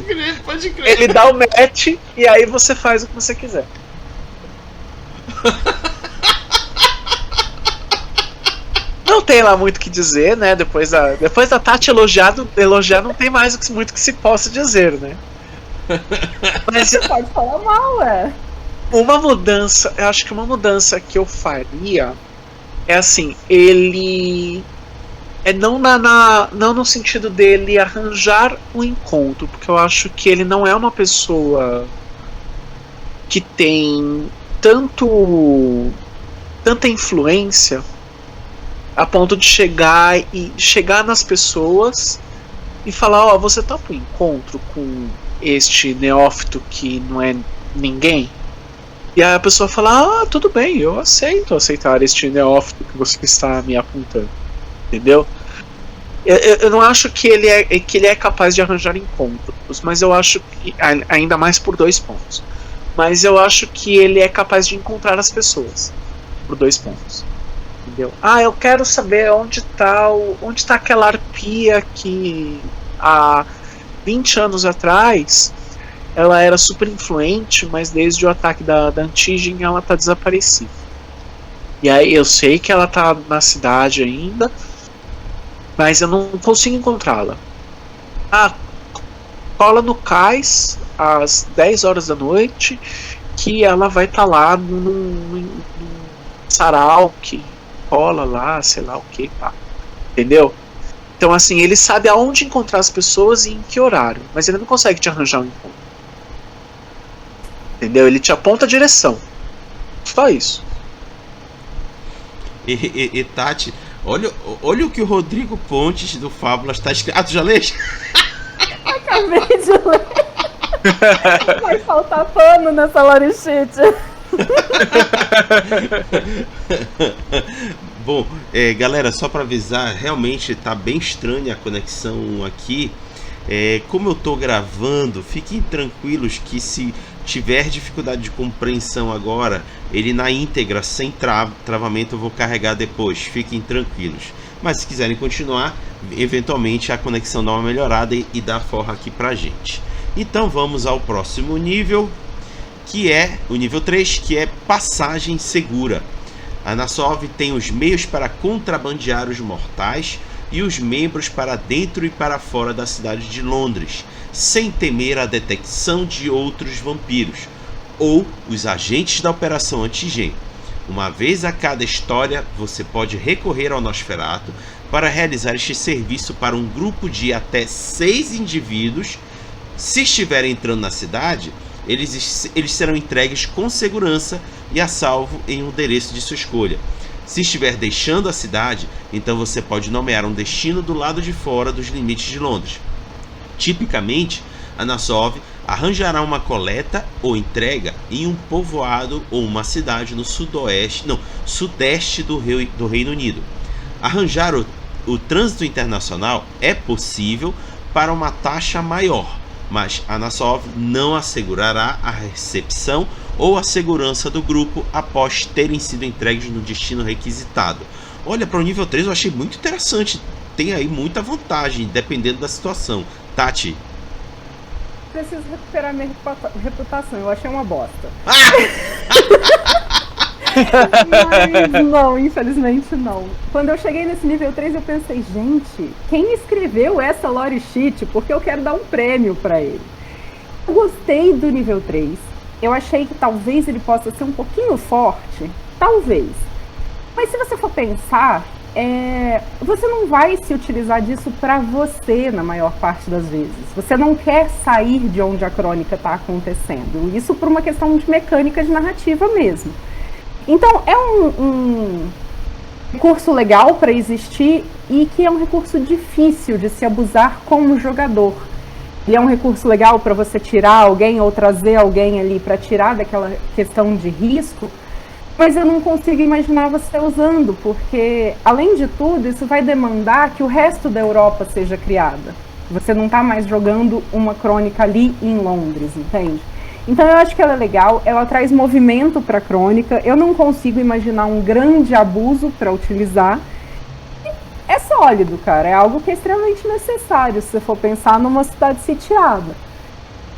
Pode crer. Ele dá o match e aí você faz o que você quiser. Não tem lá muito o que dizer, né? Depois da Tati elogiar não tem mais muito que se possa dizer, né? Mas você pode falar mal, eu acho que uma mudança que eu faria é assim, ele não no sentido dele arranjar um encontro, porque eu acho que ele não é uma pessoa que tem tanta influência a ponto de chegar nas pessoas e falar, ó, você topa um encontro com este neófito que não é ninguém? E aí a pessoa fala, tudo bem, eu aceitar este neófito que você está me apontando, entendeu? Eu não acho que ele é capaz de arranjar encontros, mas eu acho que, ainda mais por 2 pontos, mas eu acho que ele é capaz de encontrar as pessoas por 2 pontos. Entendeu? Eu quero saber onde tá aquela arpia que há 20 anos atrás ela era super influente, mas desde o ataque da Antigen ela tá desaparecida. E aí eu sei que ela tá na cidade ainda, mas eu não consigo encontrá-la. Cola no cais às 10 horas da noite que ela vai estar lá num sarau que rola lá, sei lá o que, tá? Entendeu? Então, assim, ele sabe aonde encontrar as pessoas e em que horário, mas ele não consegue te arranjar um encontro. Entendeu? Ele te aponta a direção. Só isso. E Tati, olha o que o Rodrigo Pontes do Fábulas está escrevendo. Tu já leste? Acabei de ler. Vai faltar pano nessa lore sheet. Bom, galera, só para avisar, realmente tá bem estranha a conexão aqui. Como eu tô gravando, fiquem tranquilos que se tiver dificuldade de compreensão agora, ele na íntegra, sem travamento, eu vou carregar depois. Fiquem tranquilos. Mas se quiserem continuar, eventualmente a conexão dá uma melhorada e dá forra aqui pra gente. Então vamos ao próximo nível, que é o nível 3, que é passagem segura. A Nassov tem os meios para contrabandear os mortais e os membros para dentro e para fora da cidade de Londres, sem temer a detecção de outros vampiros ou os agentes da Operação Antigen. Uma vez a cada história, você pode recorrer ao Nosferatu para realizar este serviço para um grupo de até 6 indivíduos. Se estiverem entrando na cidade, eles serão entregues com segurança e a salvo em um endereço de sua escolha. Se estiver deixando a cidade, então você pode nomear um destino do lado de fora dos limites de Londres. Tipicamente, a Nassov arranjará uma coleta ou entrega em um povoado ou uma cidade no sudeste do Reino Unido. Arranjar o trânsito internacional é possível para uma taxa maior, mas a Nassov não assegurará a recepção ou a segurança do grupo após terem sido entregues no destino requisitado. Olha, para o nível 3 eu achei muito interessante. Tem aí muita vantagem, dependendo da situação. Tati? Preciso recuperar minha reputação, eu achei uma bosta. Mas não, infelizmente não. Quando eu cheguei nesse nível 3 eu pensei, gente, quem escreveu essa lore sheet? Porque eu quero dar um prêmio pra ele. Eu gostei do nível 3. Eu achei que talvez ele possa ser um pouquinho forte. Talvez. Mas se você for pensar, você não vai se utilizar disso pra você na maior parte das vezes. Você não quer sair de onde a crônica está acontecendo. Isso por uma questão de mecânica de narrativa mesmo. Então é um recurso legal para existir e que é um recurso difícil de se abusar como jogador. Ele é um recurso legal para você tirar alguém ou trazer alguém ali para tirar daquela questão de risco, mas eu não consigo imaginar você usando, porque além de tudo isso vai demandar que o resto da Europa seja criada. Você não está mais jogando uma crônica ali em Londres, entende? Então eu acho que ela é legal, ela traz movimento para a crônica, eu não consigo imaginar um grande abuso para utilizar. É sólido, cara, é algo que é extremamente necessário se você for pensar numa cidade sitiada.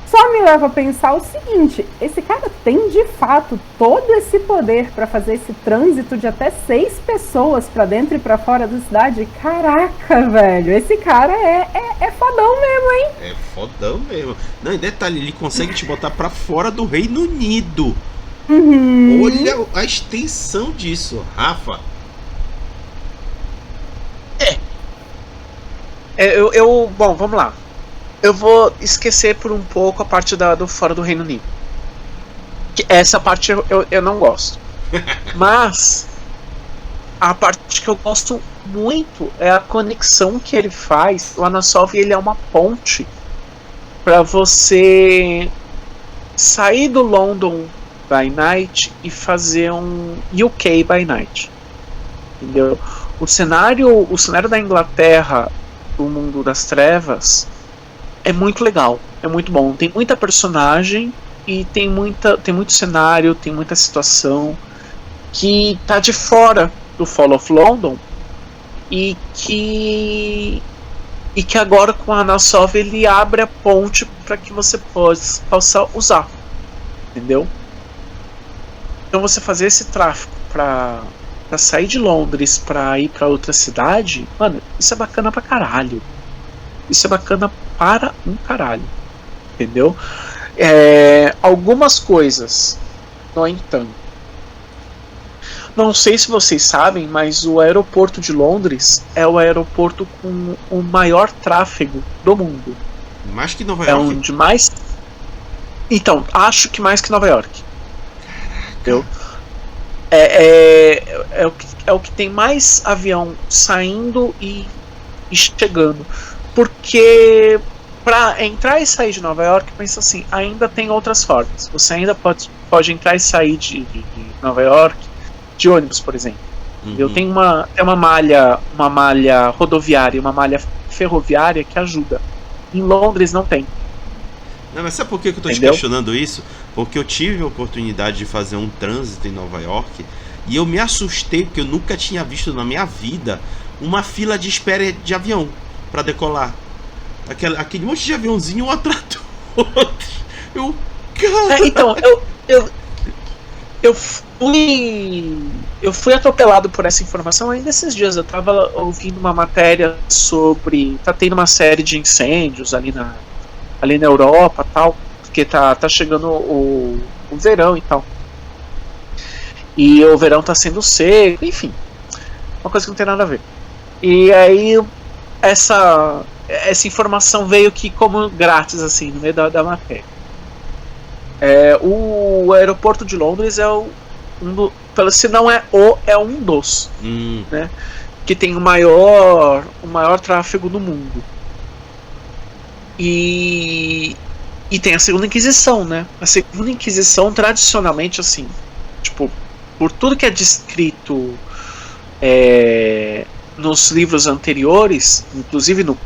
Só me leva a pensar o seguinte, esse cara tem de fato todo esse poder para fazer esse trânsito de até 6 pessoas para dentro e para fora da cidade? Caraca, velho, esse cara é fodão mesmo, hein? É fodão mesmo. Não, em detalhe, ele consegue te botar para fora do Reino Unido. Uhum. Olha a extensão disso, Rafa. Bom, vamos lá. Eu vou esquecer por um pouco a parte do fora do Reino Unido. Essa parte eu não gosto. Mas a parte que eu gosto muito é a conexão que ele faz. O Anasov, ele é uma ponte para você sair do London by Night e fazer um UK by Night. Entendeu? O cenário da Inglaterra, do mundo das trevas, é muito legal, é muito bom. Tem muita personagem e tem muito cenário, tem muita situação que tá de fora do Fall of London e que agora com a Anasov ele abre a ponte para que você possa usar, entendeu? Então você fazer esse tráfego para sair de Londres para ir para outra cidade, mano, isso é bacana pra caralho. Isso é bacana para um caralho, entendeu? Algumas coisas, no entanto, não sei se vocês sabem, mas o aeroporto de Londres é o aeroporto com o maior tráfego do mundo. Mais que Nova York? É onde mais. Então, acho que mais que Nova York. Entendeu? É o que tem mais avião saindo e chegando. Porque para entrar e sair de Nova York, pensa assim, ainda tem outras formas. Você ainda pode entrar e sair de Nova York de ônibus, por exemplo. Uhum. Tem uma malha rodoviária e uma malha ferroviária que ajuda. Em Londres não tem. Não, mas sabe por que eu tô te questionando isso? Porque eu tive a oportunidade de fazer um trânsito em Nova York e eu me assustei porque eu nunca tinha visto na minha vida uma fila de espera de avião para decolar. Aquele monte de aviãozinho um atrás do outro. Então, eu fui atropelado por essa informação ainda esses dias. Eu tava ouvindo uma matéria sobre... Tá tendo uma série de incêndios ali na Europa, tal, porque tá chegando o verão e tal. E o verão tá sendo seco, enfim. Uma coisa que não tem nada a ver. E aí essa informação veio aqui como grátis, assim, no meio da matéria. O aeroporto de Londres é se não é um dos, né, que tem o maior tráfego do mundo. E tem a Segunda Inquisição, né? A Segunda Inquisição, tradicionalmente, assim, tipo, por tudo que é descrito nos livros anteriores, inclusive no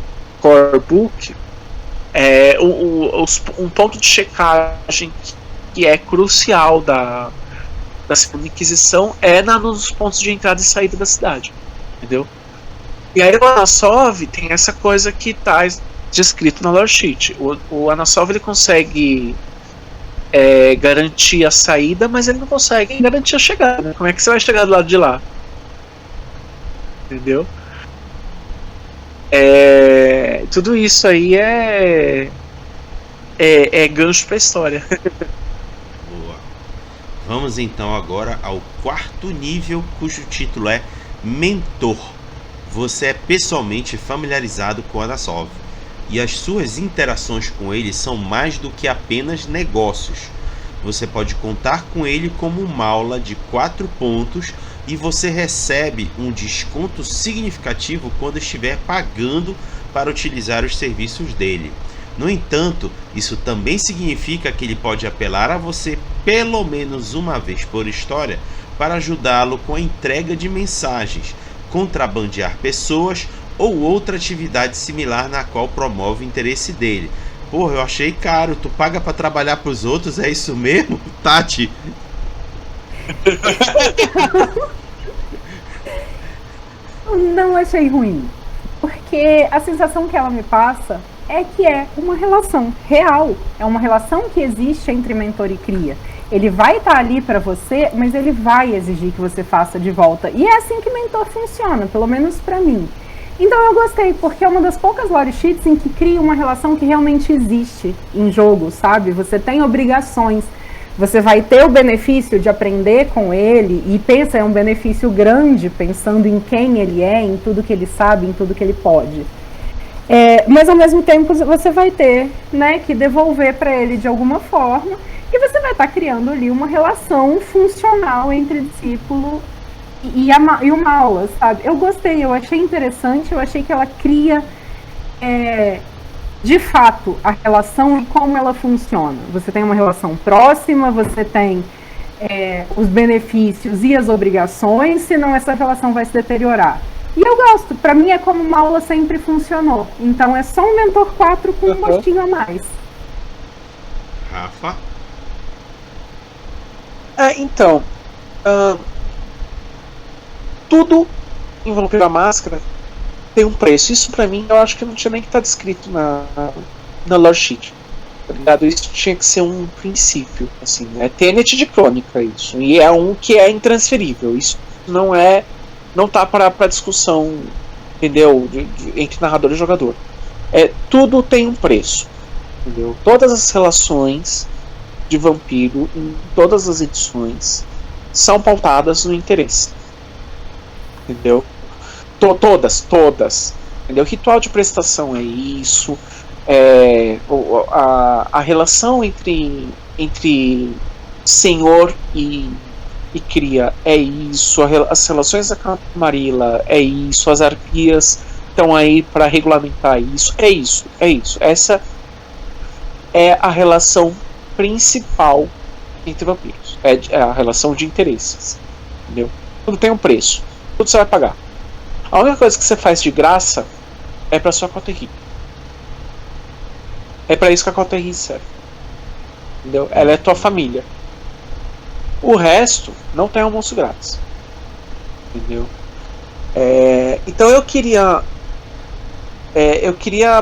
Core Book, um ponto de checagem que é crucial da Segunda Inquisição nos pontos de entrada e saída da cidade, entendeu? E aí o Anasov tem essa coisa que está descrito na lore sheet. O Anasov ele consegue garantir a saída, mas ele não consegue garantir a chegada, né? Como é que você vai chegar do lado de lá? Entendeu? Tudo isso aí é gancho pra história. Boa. Vamos então agora ao quarto nível, cujo título é Mentor. Você é pessoalmente familiarizado com Anasov e as suas interações com ele são mais do que apenas negócios. Você pode contar com ele como uma aula de 4 pontos e você recebe um desconto significativo quando estiver pagando para utilizar os serviços dele. No entanto, isso também significa que ele pode apelar a você pelo menos uma vez por história para ajudá-lo com a entrega de mensagens, contrabandear pessoas ou outra atividade similar na qual promove o interesse dele. Porra, eu achei caro. Tu paga pra trabalhar pros outros, é isso mesmo, Tati? Não achei ruim, porque a sensação que ela me passa é que é uma relação real, é uma relação que existe entre mentor e cria. Ele vai estar ali para você, mas ele vai exigir que você faça de volta. E é assim que mentor funciona, pelo menos para mim. Então eu gostei, porque é uma das poucas lore sheets em que cria uma relação que realmente existe em jogo, sabe? Você tem obrigações, você vai ter o benefício de aprender com ele, e pensa, é um benefício grande, pensando em quem ele é, em tudo que ele sabe, em tudo que ele pode. Mas ao mesmo tempo você vai ter, né, que devolver para ele de alguma forma, E você vai estar criando ali uma relação funcional entre discípulo e o Maula, sabe? Eu gostei, eu achei interessante, eu achei que ela cria de fato a relação e como ela funciona. Você tem uma relação próxima, você tem os benefícios e as obrigações, senão essa relação vai se deteriorar. E eu gosto, pra mim é como uma aula sempre funcionou. Então é só um Mentor 4 com um gostinho a mais. Rafa? Então, tudo envolvendo a máscara tem um preço. Isso pra mim, eu acho que não tinha nem que estar descrito na lore sheet. Tá ligado? Isso tinha que ser um princípio, assim, é Tenet de crônica isso. E é um que é intransferível. Isso não tá para discussão, entendeu? Entre narrador e jogador. Tudo tem um preço, entendeu? Todas as relações de vampiro em todas as edições são pautadas no interesse, entendeu? Todas, entendeu? Ritual de prestação é isso, a relação entre senhor e cria é isso, as relações da Camarilla é isso, as arpias estão aí para regulamentar isso, é isso. Essa é a relação principal entre vampiros, é a relação de interesses, entendeu? Tudo tem um preço, tudo você vai pagar. A única coisa que você faz de graça é para sua coterie. É para isso que a coterie serve, entendeu? Ela é tua família. O resto não tem almoço grátis, entendeu? Então eu queria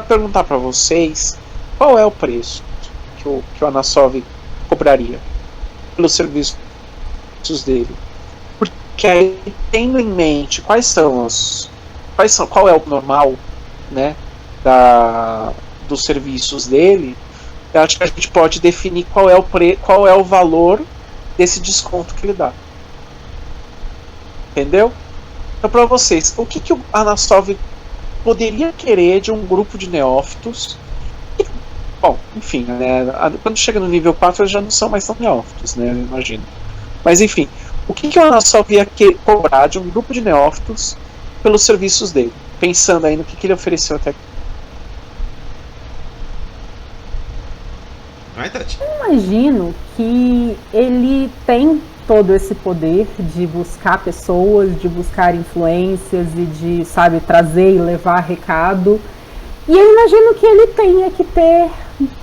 perguntar para vocês qual é o preço que o Anasov cobraria pelos serviços dele, porque aí, tendo em mente qual é o normal, né, dos serviços dele, eu acho que a gente pode definir qual é o valor desse desconto que ele dá, entendeu? Então, para vocês, o que o Anasov poderia querer de um grupo de neófitos? Bom, enfim, né, quando chega no nível 4 eles já não são mais tão neófitos, né, eu imagino. Mas enfim, o que o Anasov ia cobrar de um grupo de neófitos pelos serviços dele? Pensando aí no que ele ofereceu até aqui. Vai, Tati. Eu imagino que ele tem todo esse poder de buscar pessoas, de buscar influências e de, sabe, trazer e levar recado. E eu imagino que ele tenha que ter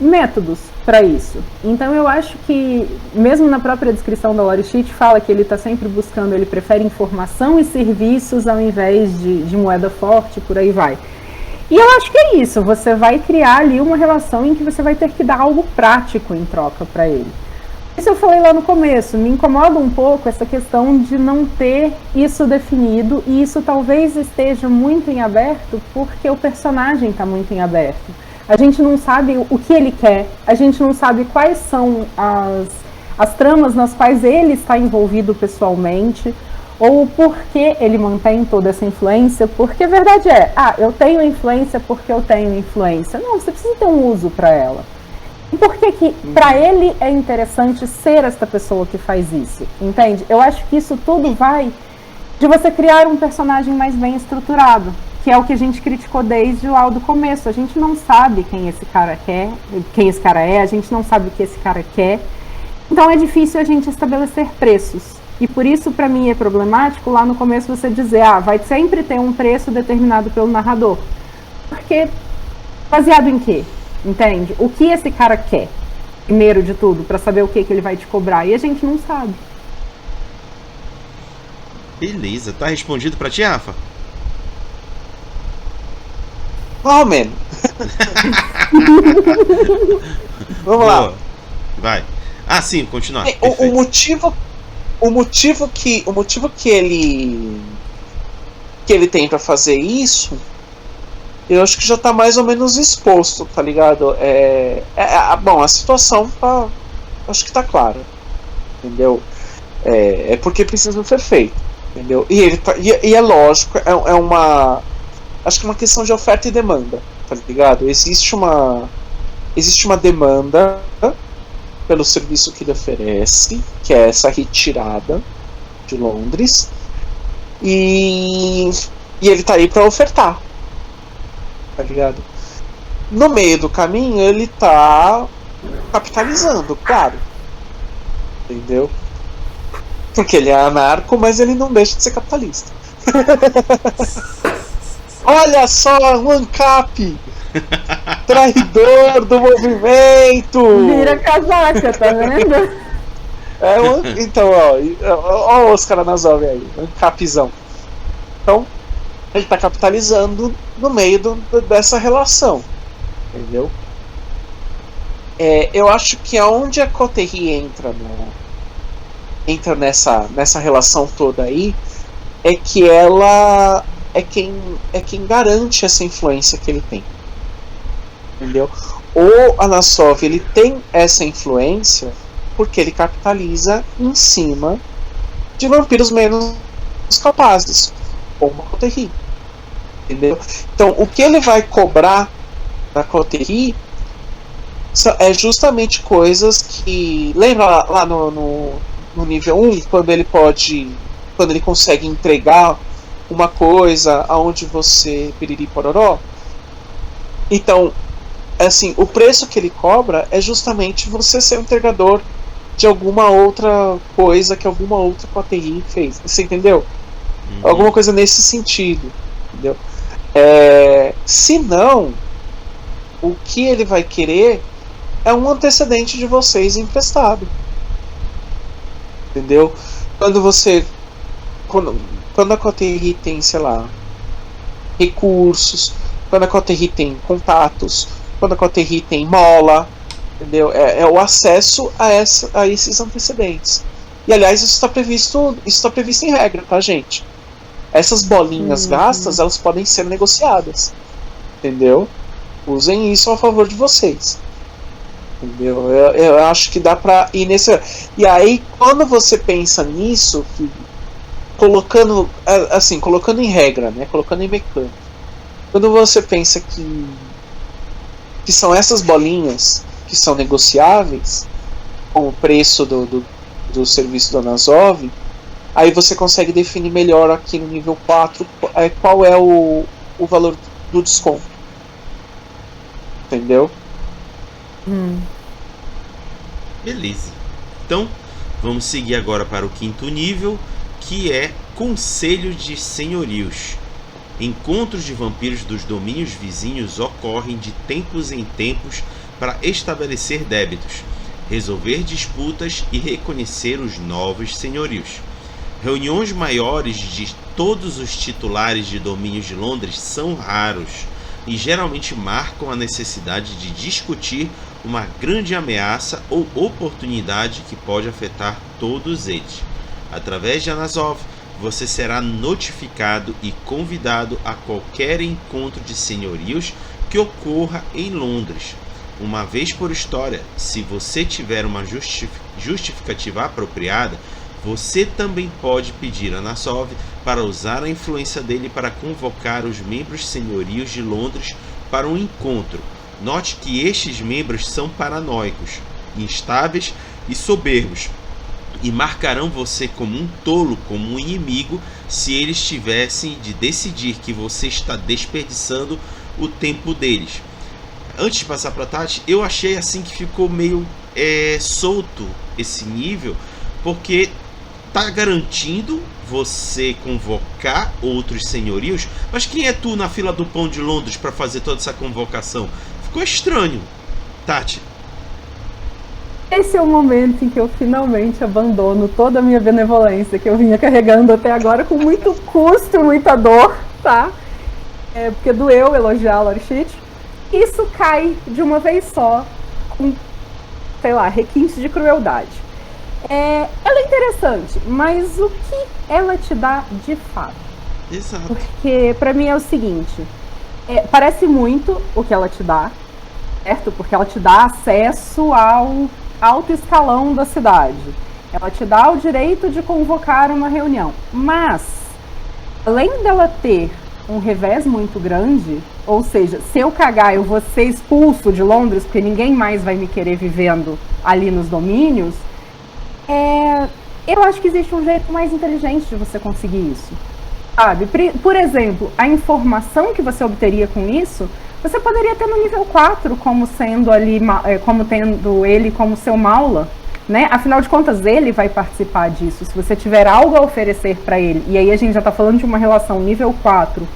métodos para isso. Então eu acho que, mesmo na própria descrição da lore sheet, fala que ele está sempre buscando, ele prefere informação e serviços ao invés de moeda forte, por aí vai. E eu acho que é isso, você vai criar ali uma relação em que você vai ter que dar algo prático em troca para ele. Isso eu falei lá no começo, me incomoda um pouco essa questão de não ter isso definido, e isso talvez esteja muito em aberto porque o personagem está muito em aberto. A gente não sabe o que ele quer, a gente não sabe quais são as tramas nas quais ele está envolvido pessoalmente, ou por que ele mantém toda essa influência, porque a verdade é, eu tenho influência porque eu tenho influência. Não, você precisa ter um uso para ela. E por que para ele é interessante ser esta pessoa que faz isso, entende? Eu acho que isso tudo vai de você criar um personagem mais bem estruturado, que é o que a gente criticou desde lá do começo. A gente não sabe quem esse cara é, a gente não sabe o que esse cara quer, então é difícil a gente estabelecer preços. E por isso, para mim, é problemático lá no começo você dizer, vai sempre ter um preço determinado pelo narrador. Porque, baseado em quê? Entende? O que esse cara quer, primeiro de tudo, para saber o que ele vai te cobrar. E a gente não sabe. Beleza, tá respondido pra ti, Rafa? Oh, man. Vamos lá. Vai. Sim, continuar. O motivo que ele tem pra fazer isso, eu acho que já tá mais ou menos exposto, tá ligado? Bom, a situação acho que tá clara, entendeu? É porque precisa ser feito, entendeu? E é lógico, acho que é uma questão de oferta e demanda, tá ligado? Existe uma demanda pelo serviço que ele oferece, que é essa retirada de Londres, e ele tá aí para ofertar, tá ligado? No meio do caminho ele tá capitalizando, claro, entendeu? Porque ele é anarco, mas ele não deixa de ser capitalista. Olha só, um ANCAP! Traidor do movimento! Vira casaca, tá vendo? Então, ó o Oscar Anazov aí, ANCAPzão. Então, ele tá capitalizando no meio dessa relação, entendeu? Eu acho que aonde a Coterri entra nessa relação toda aí, é que ela é quem garante essa influência que ele tem, entendeu? O Anassov, ele tem essa influência porque ele capitaliza em cima de vampiros menos capazes, como a Coterri, entendeu? Então, o que ele vai cobrar da Coterri é justamente coisas que... Lembra lá no nível 1, quando ele consegue entregar uma coisa aonde você piriri pororó? Então, assim, o preço que ele cobra é justamente você ser um entregador de alguma outra coisa que alguma outra Coterri fez. Você entendeu? Alguma coisa nesse sentido, entendeu? Se não, o que ele vai querer é um antecedente de vocês emprestado, entendeu? Quando a Coterri tem, sei lá, recursos, quando a Coterri tem contatos, quando a Coterri tem mola, entendeu? É o acesso a esses antecedentes. E aliás, isso está previsto em regra, tá, gente? Essas bolinhas gastas, elas podem ser negociadas, entendeu? Usem isso a favor de vocês, entendeu? Eu acho que dá pra ir nesse... E aí, quando você pensa nisso, colocando em regra, né? Colocando em mecânica, quando você pensa que são essas bolinhas que são negociáveis com o preço do serviço do Anazov, aí você consegue definir melhor aqui no nível 4 qual é o valor do desconto, entendeu? Beleza. Então, vamos seguir agora para o 5º nível, que é Conselho de Senhorios. Encontros de vampiros dos domínios vizinhos ocorrem de tempos em tempos para estabelecer débitos, resolver disputas e reconhecer os novos senhorios. Reuniões maiores de todos os titulares de domínios de Londres são raros e geralmente marcam a necessidade de discutir uma grande ameaça ou oportunidade que pode afetar todos eles. Através de Anazov, você será notificado e convidado a qualquer encontro de senhorios que ocorra em Londres. Uma vez por história, se você tiver uma justificativa apropriada, você também pode pedir a Anassov para usar a influência dele para convocar os membros senhorios de Londres para um encontro. Note que estes membros são paranoicos, instáveis e soberbos, e marcarão você como um tolo, como um inimigo, se eles tivessem de decidir que você está desperdiçando o tempo deles. Antes de passar para a Tati, eu achei assim que ficou meio solto esse nível, porque tá garantindo você convocar outros senhorios, mas quem é tu na fila do pão de Londres para fazer toda essa convocação? Ficou estranho. Tati. Esse é o momento em que eu finalmente abandono toda a minha benevolência que eu vinha carregando até agora com muito custo e muita dor, tá? Porque doeu elogiar a Lorishit. Isso cai de uma vez só, com, sei lá, requintes de crueldade. Ela é interessante, mas o que ela te dá de fato? Exato. Porque pra mim é o seguinte, parece muito o que ela te dá, certo? Porque ela te dá acesso ao alto escalão da cidade. Ela te dá o direito de convocar uma reunião. Mas, além dela ter um revés muito grande, Ou seja, se eu cagar, eu vou ser expulso de Londres, porque ninguém mais vai me querer vivendo ali nos domínios. Eu acho que existe um jeito mais inteligente de você conseguir isso. Sabe? Por exemplo, a informação que você obteria com isso, você poderia ter no nível 4, como sendo ali, como tendo ele como seu Maula, né? Afinal de contas, ele vai participar disso. Se você tiver algo a oferecer para ele, e aí a gente já está falando de uma relação nível 4,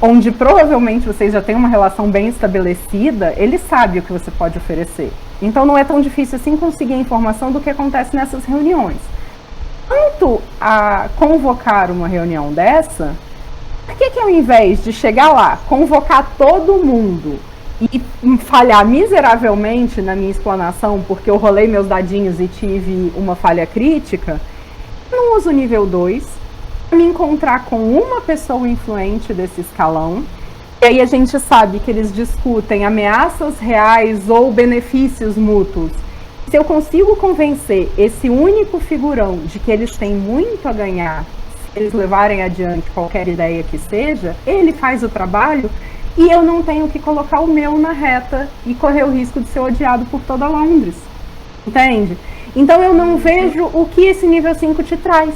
onde provavelmente vocês já têm uma relação bem estabelecida, ele sabe o que você pode oferecer. Então não é tão difícil assim conseguir a informação do que acontece nessas reuniões. Quanto a convocar uma reunião dessa, por que ao invés de chegar lá, convocar todo mundo e falhar miseravelmente na minha explanação, porque eu rolei meus dadinhos e tive uma falha crítica, eu não uso o nível 2, me encontrar com uma pessoa influente desse escalão, e aí a gente sabe que eles discutem ameaças reais ou benefícios mútuos. Se eu consigo convencer esse único figurão de que eles têm muito a ganhar, se eles levarem adiante qualquer ideia que seja, ele faz o trabalho e eu não tenho que colocar o meu na reta e correr o risco de ser odiado por toda Londres. Entende? Então eu não vejo o que esse nível 5 te traz.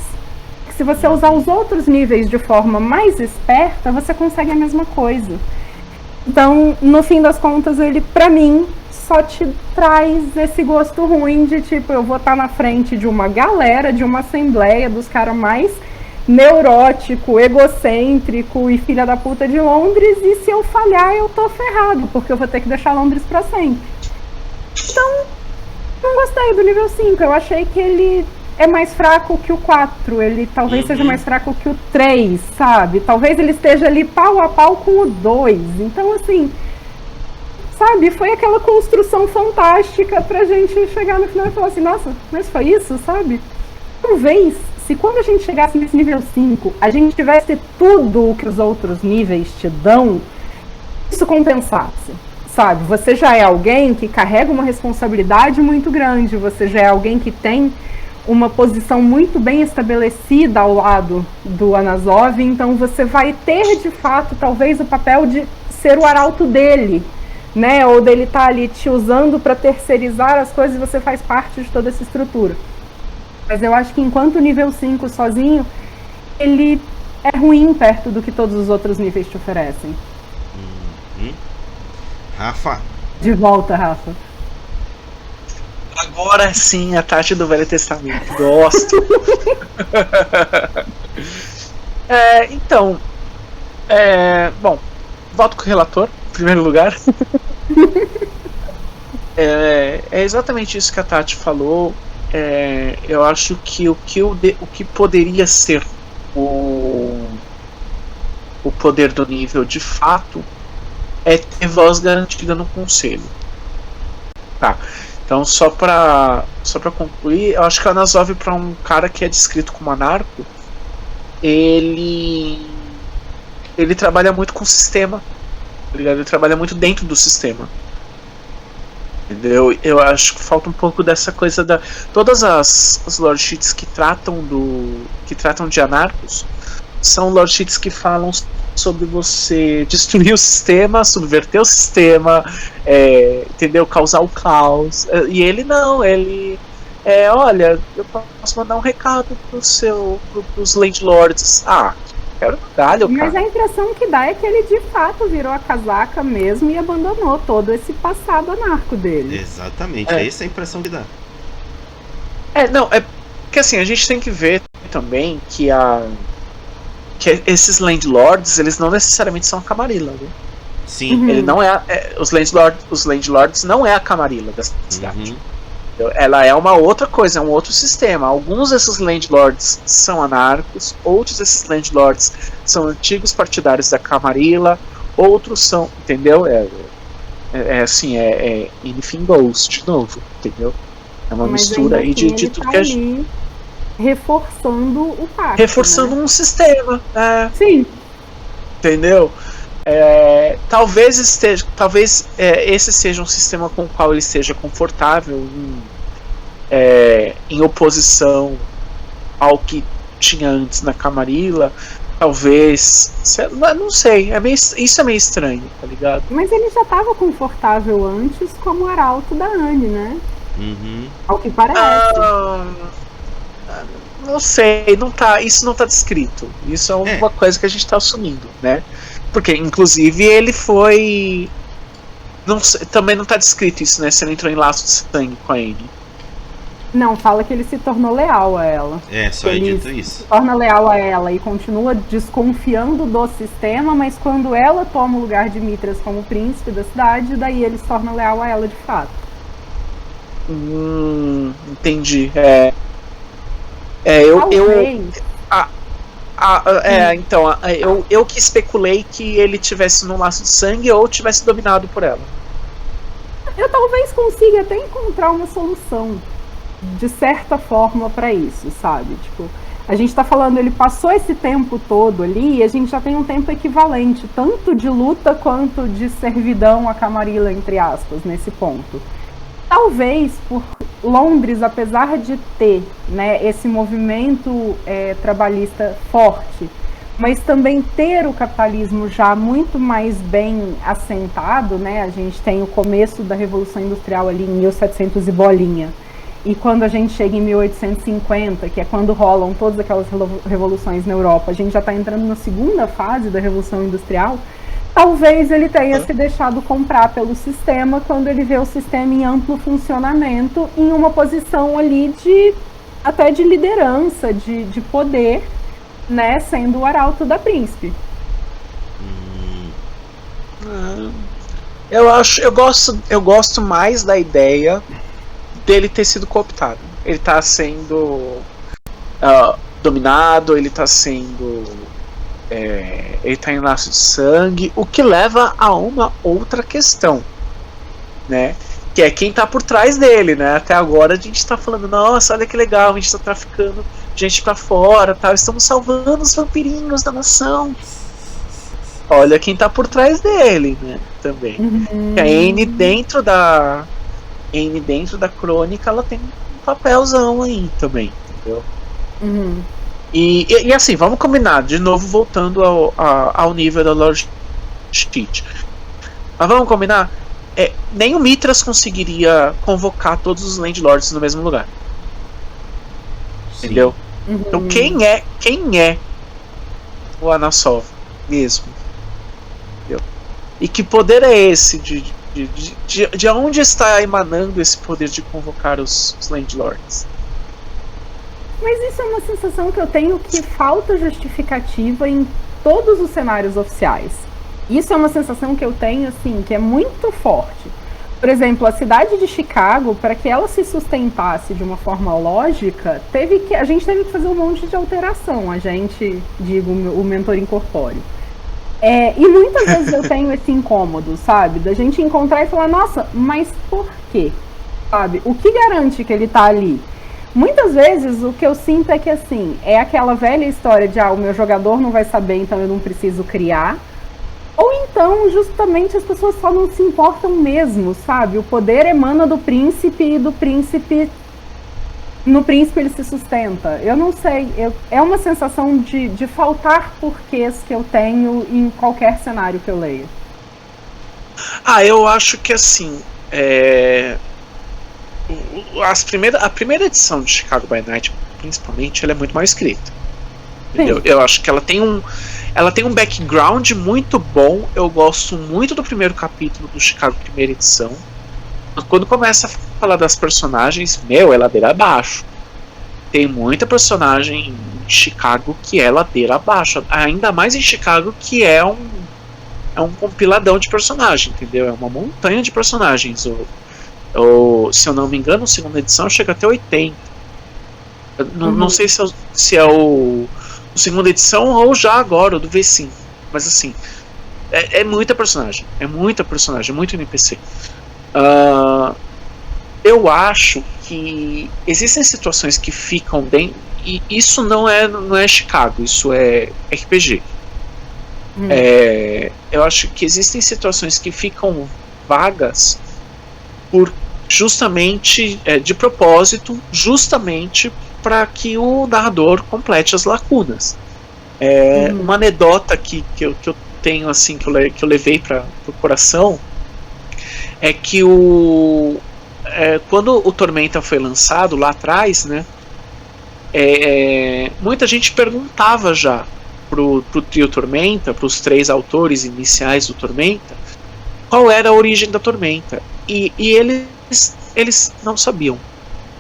Se você usar os outros níveis de forma mais esperta, você consegue a mesma coisa. Então, no fim das contas, ele, pra mim, só te traz esse gosto ruim de, tipo, eu vou estar na frente de uma galera, de uma assembleia dos caras mais neurótico, egocêntrico e filha da puta de Londres, e se eu falhar, eu tô ferrado, porque eu vou ter que deixar Londres pra sempre. Então, não gostei do nível 5, eu achei que ele é mais fraco que o 4, ele talvez seja mais fraco que o 3, sabe? Talvez ele esteja ali pau a pau com o 2, então assim, sabe, foi aquela construção fantástica pra gente chegar no final e falar assim, nossa, mas foi isso, sabe? Talvez, se quando a gente chegasse nesse nível 5, a gente tivesse tudo o que os outros níveis te dão, isso compensasse, sabe? Você já é alguém que carrega uma responsabilidade muito grande, você já é alguém que tem uma posição muito bem estabelecida ao lado do Anazov, então você vai ter de fato talvez o papel de ser o arauto dele, né? Ou dele estar ali te usando para terceirizar as coisas e você faz parte de toda essa estrutura. Mas eu acho que enquanto o nível 5 sozinho, ele é ruim perto do que todos os outros níveis te oferecem. Rafa. De volta, Rafa. Agora sim, a Tati do Velho Testamento. Gosto. Bom, volto com o relator, em primeiro lugar. É exatamente isso que a Tati falou. Eu acho que o que poderia ser o poder do nível de fato é ter voz garantida no conselho. Tá. Então, só pra concluir, eu acho que o Anazov, pra um cara que é descrito como anarco, ele trabalha muito com o sistema, tá ligado? Ele trabalha muito dentro do sistema. Entendeu? Eu acho que falta um pouco dessa coisa da... Todas as lordships que tratam de anarcos são lordships que falam sobre você destruir o sistema, subverter o sistema, entendeu? Causar o caos. E ele não, ele olha, eu posso mandar um recado pros landlords. Quero galho, cara. Mas a impressão que dá é que ele de fato virou a casaca mesmo e abandonou todo esse passado anarco dele. Exatamente, essa é a impressão que dá. Porque assim, a gente tem que ver também que esses landlords, eles não necessariamente são a Camarilla, né? Sim. Ele não os landlords não é a Camarilla da cidade. Ela é uma outra coisa, é um outro sistema. Alguns desses landlords são anarcos, outros desses landlords são antigos partidários da Camarilla, outros são, entendeu? Assim, anything goes, de novo, entendeu? É uma mistura aí de tudo que a gente... reforçando o pacto. Reforçando, né? Um sistema. Sim. Entendeu? Talvez esse seja um sistema com o qual ele esteja confortável em oposição ao que tinha antes na Camarilla. Talvez. Não sei. Isso é meio estranho, tá ligado? Mas ele já estava confortável antes como arauto da Anne, né? Uhum. Ao que parece. Não sei, não tá, isso não tá descrito. Isso é uma coisa que a gente tá assumindo, né? Porque, inclusive, ele foi. Também não tá descrito isso, né? Se ele entrou em laço de sangue com a Anne. Não, fala que ele se tornou leal a ela. Só é Ele dito isso. se torna leal a ela e continua desconfiando do sistema, mas quando ela toma o lugar de Mitras como príncipe da cidade, daí ele se torna leal a ela de fato. Entendi. Eu que especulei que ele tivesse no laço de sangue ou tivesse dominado por ela. Eu talvez consiga até encontrar uma solução de certa forma pra isso, sabe? Tipo, a gente tá falando, ele passou esse tempo todo ali e a gente já tem um tempo equivalente, tanto de luta quanto de servidão a Camarilla, entre aspas, nesse ponto. Talvez por Londres, apesar de ter, né, esse movimento trabalhista forte, mas também ter o capitalismo já muito mais bem assentado, né? A gente tem o começo da Revolução Industrial ali em 1700 e bolinha. E quando a gente chega em 1850, que é quando rolam todas aquelas revoluções na Europa, a gente já está entrando na segunda fase da Revolução Industrial, talvez ele tenha se deixado comprar pelo sistema quando ele vê o sistema em amplo funcionamento, em uma posição ali até de liderança, de poder, né, sendo o arauto da príncipe. Eu gosto mais da ideia dele ter sido cooptado. Ele tá sendo dominado, ele tá sendo ele tá em laço de sangue, o que leva a uma outra questão, né? Que é quem tá por trás dele, né? Até agora a gente tá falando, nossa, olha que legal, a gente tá traficando gente pra fora, tal, estamos salvando os vampirinhos da nação. Olha quem tá por trás dele, né? Também. A Anne dentro da crônica, ela tem um papelzão aí também, entendeu? E assim, vamos combinar, de novo voltando ao nível da Lord Cheat. Mas vamos combinar, nem o Mitras conseguiria convocar todos os Landlords no mesmo lugar. Sim. Entendeu? Então quem é o Anassov mesmo? Entendeu? E que poder é esse de onde está emanando esse poder de convocar os Landlords? Mas isso é uma sensação que eu tenho que falta justificativa em todos os cenários oficiais. Isso é uma sensação que eu tenho, assim, que é muito forte. Por exemplo, a cidade de Chicago, para que ela se sustentasse de uma forma lógica, a gente teve que fazer um monte de alteração. O mentor incorpóreo. E muitas vezes eu tenho esse incômodo, sabe? Da gente encontrar e falar, nossa, mas por quê? Sabe? O que garante que ele tá ali? Muitas vezes o que eu sinto é que, assim, é aquela velha história de o meu jogador não vai saber, então eu não preciso criar. Ou então, justamente, as pessoas só não se importam mesmo, sabe? O poder emana do príncipe e do príncipe... No príncipe ele se sustenta. Eu não sei, é uma sensação de faltar porquês que eu tenho em qualquer cenário que eu leio. Eu acho que, assim, a primeira edição de Chicago by Night, principalmente, ela é muito mal escrita. Entendeu? Eu acho que ela tem um background muito bom. Eu gosto muito do primeiro capítulo do Chicago primeira edição. Quando começa a falar das personagens, é ladeira abaixo. Tem muita personagem em Chicago que é ladeira abaixo. Ainda mais em Chicago, que é um compiladão de personagens, entendeu? É uma montanha de personagens. Se eu não me engano, a segunda edição chega até 80. Não sei se é o segunda edição ou já agora, o do V5. Mas assim, é muita personagem. É muito NPC. Eu acho que existem situações que ficam bem. E isso não é Chicago, isso é RPG. Eu acho que existem situações que ficam vagas por justamente de propósito, justamente para que o narrador complete as lacunas. Uma anedota que eu tenho, assim, que eu levei para o coração, é que quando o Tormenta foi lançado lá atrás, né, muita gente perguntava já pro trio Tormenta, pros 3 autores iniciais do Tormenta, qual era a origem da Tormenta. E eles não sabiam.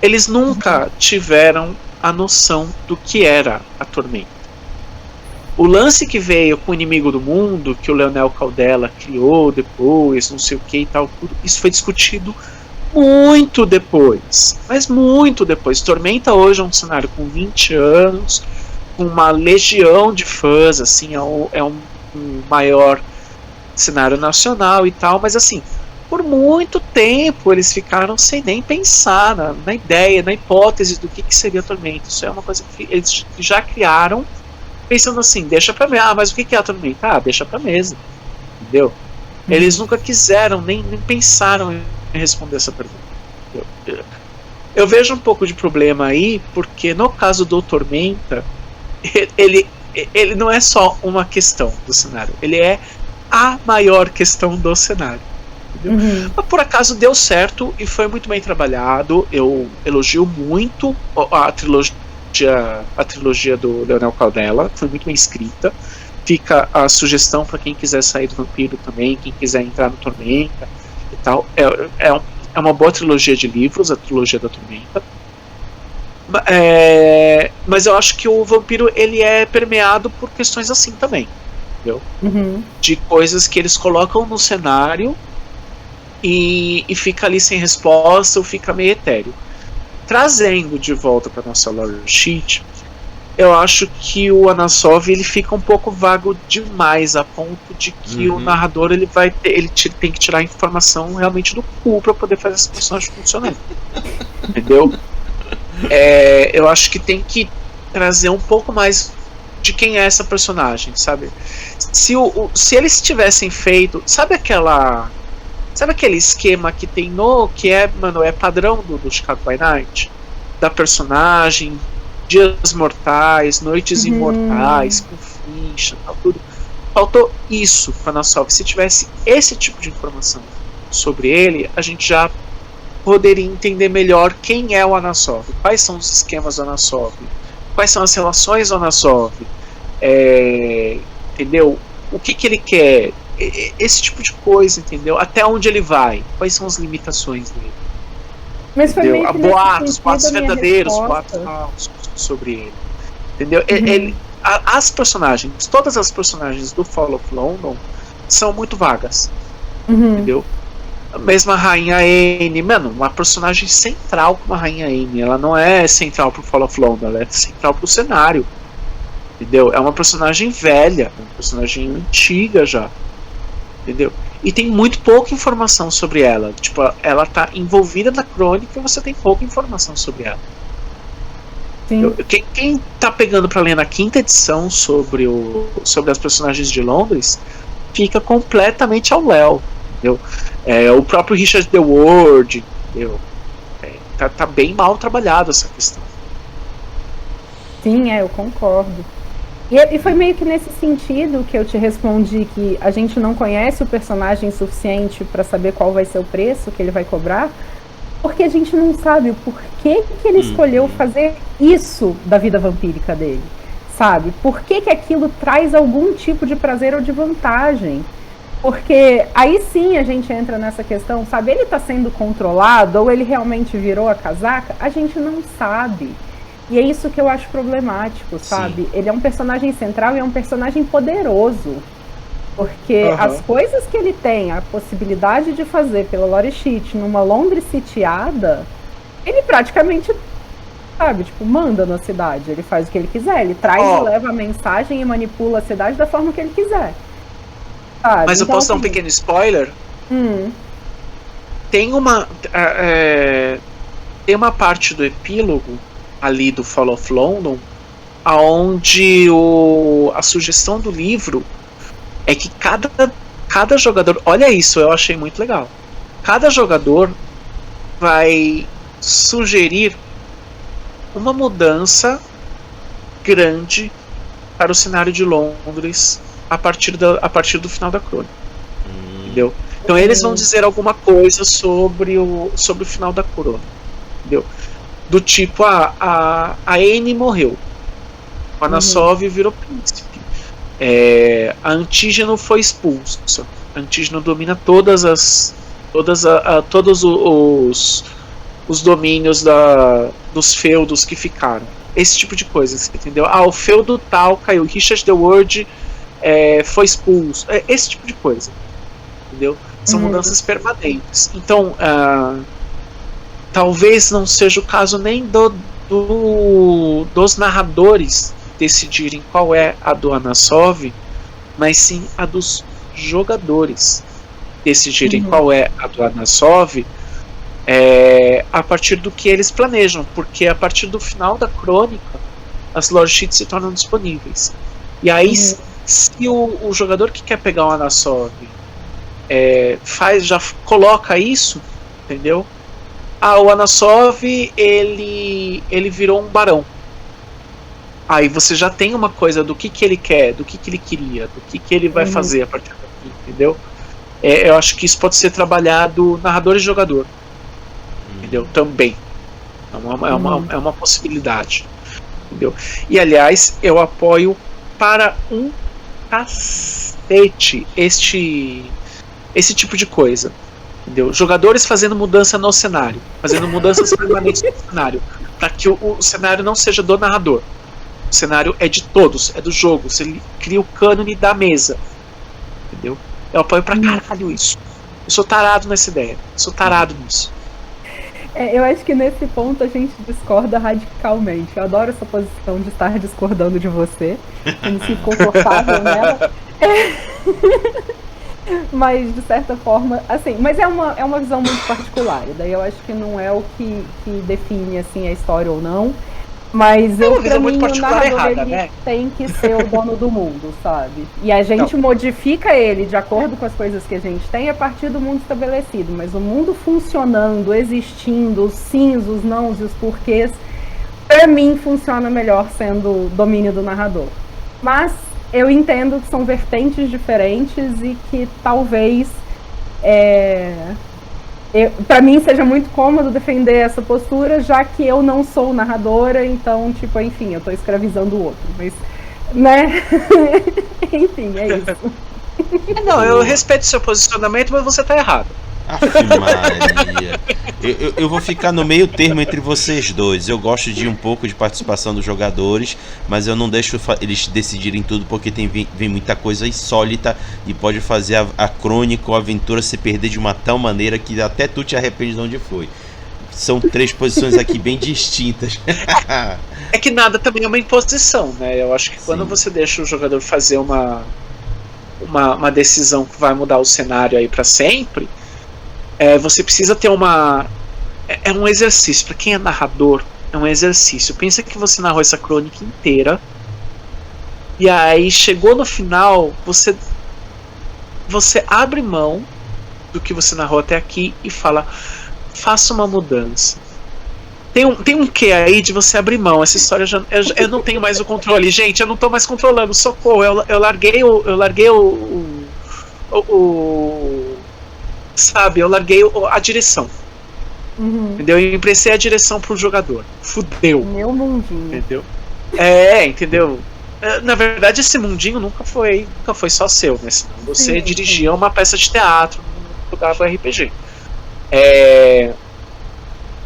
Eles nunca tiveram a noção do que era a Tormenta. O lance que veio com o Inimigo do Mundo, que o Leonel Caldela criou depois, não sei o que e tal, tudo, isso foi discutido muito depois. Mas muito depois. Tormenta hoje é um cenário com 20 anos, com uma legião de fãs, assim, é um maior cenário nacional e tal, mas assim, por muito tempo eles ficaram sem nem pensar na ideia, na hipótese do que seria Tormenta. Isso é uma coisa que eles já criaram pensando assim, deixa pra mesa. Mas o que é a Tormenta? Deixa pra mesa. Entendeu? Eles nunca quiseram, nem pensaram em responder essa pergunta. Eu vejo um pouco de problema aí, porque no caso do Tormenta, ele não é só uma questão do cenário, ele é a maior questão do cenário. Mas por acaso deu certo e foi muito bem trabalhado. Eu elogio muito a trilogia do Leonel Caldela, foi muito bem escrita. Fica a sugestão para quem quiser sair do Vampiro também, quem quiser entrar no Tormenta e tal. É uma boa trilogia de livros, a trilogia da Tormenta. Mas eu acho que o Vampiro ele é permeado por questões assim também, entendeu? De coisas que eles colocam no cenário e fica ali sem resposta ou fica meio etéreo. Trazendo de volta para nossa lore sheet, eu acho que o Anassov ele fica um pouco vago demais, a ponto de que o narrador ele tem que tirar a informação realmente do cu para poder fazer essa personagem funcionar. Entendeu? Eu acho que tem que trazer um pouco mais de quem é essa personagem, sabe? Se eles tivessem feito, sabe aquele esquema que tem que é padrão do Chicago by Night, da personagem, dias mortais, noites imortais, com ficha, tal, tudo. Faltou isso para Anassov. Se tivesse esse tipo de informação sobre ele, a gente já poderia entender melhor quem é o Anassov, quais são os esquemas do Anassov, quais são as relações do Anassov, entendeu? O que ele quer, esse tipo de coisa, entendeu? Até onde ele vai, quais são as limitações dele. Mas foi meio que boatos verdadeiros, boatos falsos sobre ele, entendeu? As personagens, todas as personagens do Fall of London são muito vagas, entendeu? A mesma Rainha Anne, uma personagem central como a Rainha Anne, ela não é central pro Fall of London, ela é central pro cenário, entendeu? É uma personagem velha, uma personagem antiga já, entendeu? E tem muito pouca informação sobre ela. Tipo, ela tá envolvida na crônica e você tem pouca informação sobre ela. Sim. Quem tá pegando pra ler na 5ª edição sobre as personagens de Londres fica completamente ao léu, entendeu? O próprio Richard The Ward, entendeu? Tá bem mal trabalhado essa questão. Sim, eu concordo. E foi meio que nesse sentido que eu te respondi que a gente não conhece o personagem suficiente para saber qual vai ser o preço que ele vai cobrar, porque a gente não sabe o porquê que ele escolheu fazer isso da vida vampírica dele, sabe? Por que aquilo traz algum tipo de prazer ou de vantagem? Porque aí sim a gente entra nessa questão, sabe? Ele tá sendo controlado ou ele realmente virou a casaca? A gente não sabe. E é isso que eu acho problemático, sabe? Sim. Ele é um personagem central e é um personagem poderoso. Porque as coisas que ele tem a possibilidade de fazer pela lore sheet numa Londres sitiada, ele praticamente, sabe, tipo, manda na cidade. Ele faz o que ele quiser. Ele traz e leva a mensagem e manipula a cidade da forma que ele quiser. Sabe? Mas eu posso dar um pequeno spoiler? Tem uma parte do epílogo ali do Fall of London, aonde a sugestão do livro é que cada jogador, olha isso, eu achei muito legal. Cada jogador vai sugerir uma mudança grande para o cenário de Londres a partir do final da crônica, entendeu? Então eles vão dizer alguma coisa sobre o final da crônica, entendeu? Do tipo, a Anne morreu, o Anassov virou príncipe, a Antígeno foi expulsa, a Antígeno domina todos os domínios dos feudos que ficaram, esse tipo de coisa, entendeu? O feudo tal caiu, Richard the Word foi expulso, esse tipo de coisa, entendeu? São mudanças permanentes. Então, talvez não seja o caso nem dos narradores decidirem qual é a do Anassov, mas sim a dos jogadores decidirem qual é a do Anassov, a partir do que eles planejam, porque a partir do final da crônica as lore sheets se tornam disponíveis. E aí, se o jogador que quer pegar o Anassov já coloca isso, entendeu? O Anassov ele virou um barão. Aí você já tem uma coisa do que ele quer, do que ele queria, do que ele vai fazer a partir daqui, entendeu? Eu acho que isso pode ser trabalhado narrador e jogador, entendeu? Também é uma possibilidade, entendeu? E aliás, eu apoio para um cacete esse tipo de coisa, entendeu? Jogadores fazendo mudança no cenário, fazendo mudanças permanentes no cenário, para que o cenário não seja do narrador. O cenário é de todos, é do jogo. Você cria o cânone da mesa, entendeu? Eu apoio pra caralho isso. Eu sou tarado nessa ideia. Sou tarado nisso. Eu acho que nesse ponto a gente discorda radicalmente. Eu adoro essa posição de estar discordando de você. Eu me sinto confortável nela. Mas, de certa forma, assim, mas é uma visão muito particular. E daí eu acho que não é o que define assim, a história ou não. Mas pra mim, o narrador ele tem que ser o dono do mundo, sabe? E a gente modifica ele de acordo com as coisas que a gente tem a partir do mundo estabelecido. Mas o mundo funcionando, existindo, os sims, os nãos e os porquês, pra mim funciona melhor sendo o domínio do narrador. Mas eu entendo que são vertentes diferentes e que talvez pra mim seja muito cômodo defender essa postura, já que eu não sou narradora, então, tipo, enfim, eu tô escravizando o outro, mas, né? Enfim, é isso. Não, eu respeito seu posicionamento, mas você tá errado. Aff, Maria. Eu vou ficar no meio termo entre vocês dois. Eu gosto de um pouco de participação dos jogadores, mas eu não deixo eles decidirem tudo, porque vem muita coisa insólita e pode fazer a crônica ou a aventura se perder de uma tal maneira que até tu te arrepende de onde foi. São três posições aqui bem distintas. É que nada também é uma imposição, né? Eu acho que quando você deixa o jogador fazer uma decisão que vai mudar o cenário aí pra sempre, você precisa ter é um exercício. Para quem é narrador, é um exercício. Pensa que você narrou essa crônica inteira e aí chegou no final, você abre mão do que você narrou até aqui e fala: faça uma mudança. Tem um quê aí de você abrir mão. Essa história eu não tenho mais o controle, gente. Eu não tô mais controlando. Socorro. Eu larguei sabe, eu larguei a direção. Entendeu? Eu emprestei a direção pro jogador. Fudeu. Meu mundinho. Entendeu? Entendeu? Na verdade, esse mundinho nunca foi só seu, né? Senão você dirigia uma peça de teatro, jogava RPG.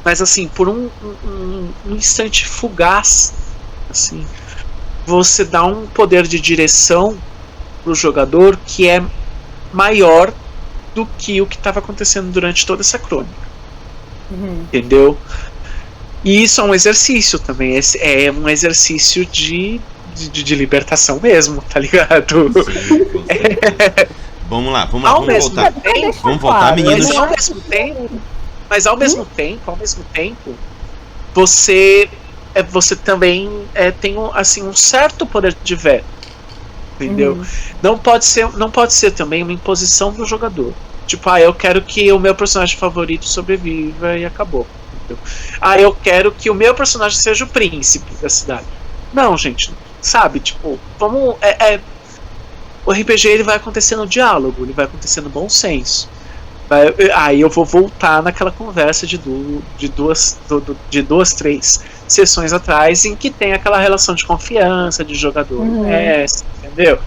Mas assim, por um instante fugaz, assim, você dá um poder de direção pro jogador que é maior do que o que estava acontecendo durante toda essa crônica. Entendeu? E isso é um exercício também. É um exercício de libertação mesmo, tá ligado? Sim, com certeza. Vamos lá, vamos voltar. Vamos voltar, meninos. Mas ao mesmo tempo, você também tem assim, um certo poder de veto, entendeu? Não pode ser também uma imposição do jogador. Tipo, eu quero que o meu personagem favorito sobreviva e acabou. Entendeu? Eu quero que o meu personagem seja o príncipe da cidade. Não, gente, sabe? Tipo, vamos. O RPG ele vai acontecer no diálogo, ele vai acontecer no bom senso. Aí eu vou voltar naquela conversa de duas, 3 sessões atrás, em que tem aquela relação de confiança de jogador mestre, entendeu?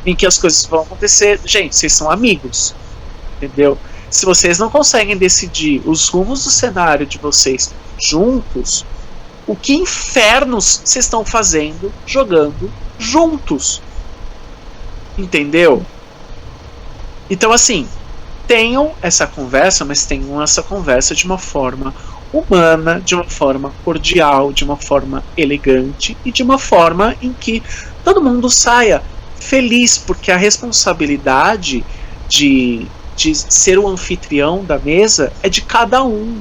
Em que as coisas vão acontecer. Gente, vocês são amigos, entendeu? Se vocês não conseguem decidir os rumos do cenário de vocês juntos, o que infernos vocês estão fazendo jogando juntos? Entendeu? Então, assim, tenham essa conversa, mas tenham essa conversa de uma forma humana, de uma forma cordial, de uma forma elegante e de uma forma em que todo mundo saia feliz, porque a responsabilidade de ser o anfitrião da mesa é de cada um,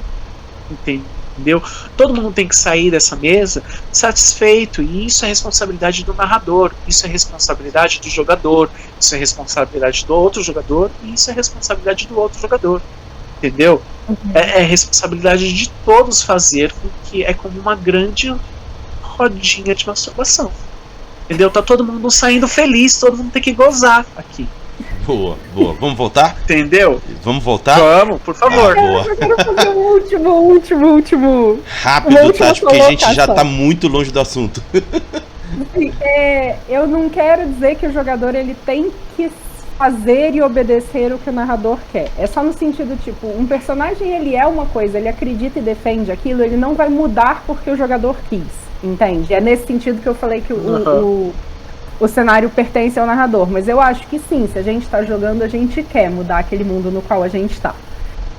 entendeu? Todo mundo tem que sair dessa mesa satisfeito, e isso é responsabilidade do narrador, isso é responsabilidade do jogador, isso é responsabilidade do outro jogador, e isso é responsabilidade do outro jogador, entendeu? É responsabilidade de todos fazer com que é como uma grande rodinha de masturbação, entendeu? Tá todo mundo saindo feliz, todo mundo tem que gozar aqui. Boa. Vamos voltar? Entendeu? Vamos voltar? Vamos, por favor. Boa. Eu quero fazer o último. Rápido, Tati, porque a gente já tá muito longe do assunto. Assim, eu não quero dizer que o jogador ele tem que fazer e obedecer o que o narrador quer. É só no sentido, tipo, um personagem ele é uma coisa, ele acredita e defende aquilo, ele não vai mudar porque o jogador quis, entende? É nesse sentido que eu falei que o cenário pertence ao narrador, mas eu acho que sim, se a gente tá jogando, a gente quer mudar aquele mundo no qual a gente tá.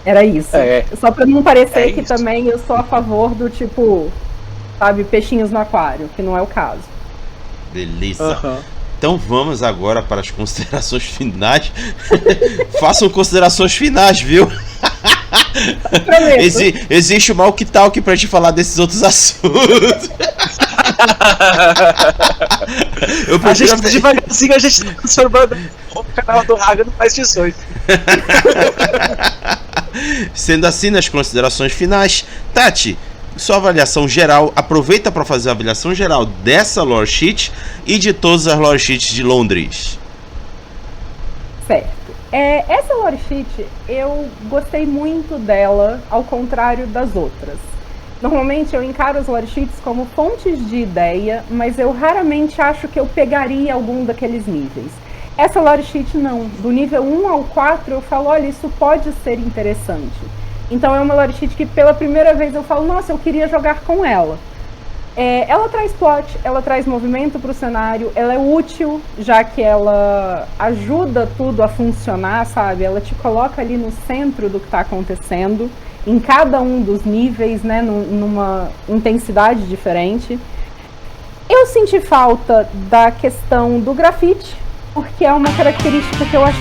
Era isso. Só pra não parecer que isso. Também eu sou a favor do tipo, sabe, peixinhos no aquário, que não é o caso. Beleza. Então vamos agora para as considerações finais. Façam considerações finais, viu? Existe o Malk-Talk pra gente falar desses outros assuntos. A gente devagarzinho, a gente tá transformando o canal do Haga no Mais 18. Sendo assim, nas considerações finais, Tati, sua avaliação geral, aproveita para fazer a avaliação geral dessa lore sheet e de todas as lore sheets de Londres. Certo. Essa lore sheet, eu gostei muito dela, ao contrário das outras. Normalmente eu encaro as lore sheets como fontes de ideia, mas eu raramente acho que eu pegaria algum daqueles níveis. Essa lore sheet não. Do nível 1 ao 4 eu falo, olha, isso pode ser interessante. Então é uma lore sheet que pela primeira vez eu falo, nossa, eu queria jogar com ela. Ela traz plot, ela traz movimento para o cenário, ela é útil, já que ela ajuda tudo a funcionar, sabe? Ela te coloca ali no centro do que está acontecendo, em cada um dos níveis, né, numa intensidade diferente. Eu senti falta da questão do grafite, porque é uma característica que eu acho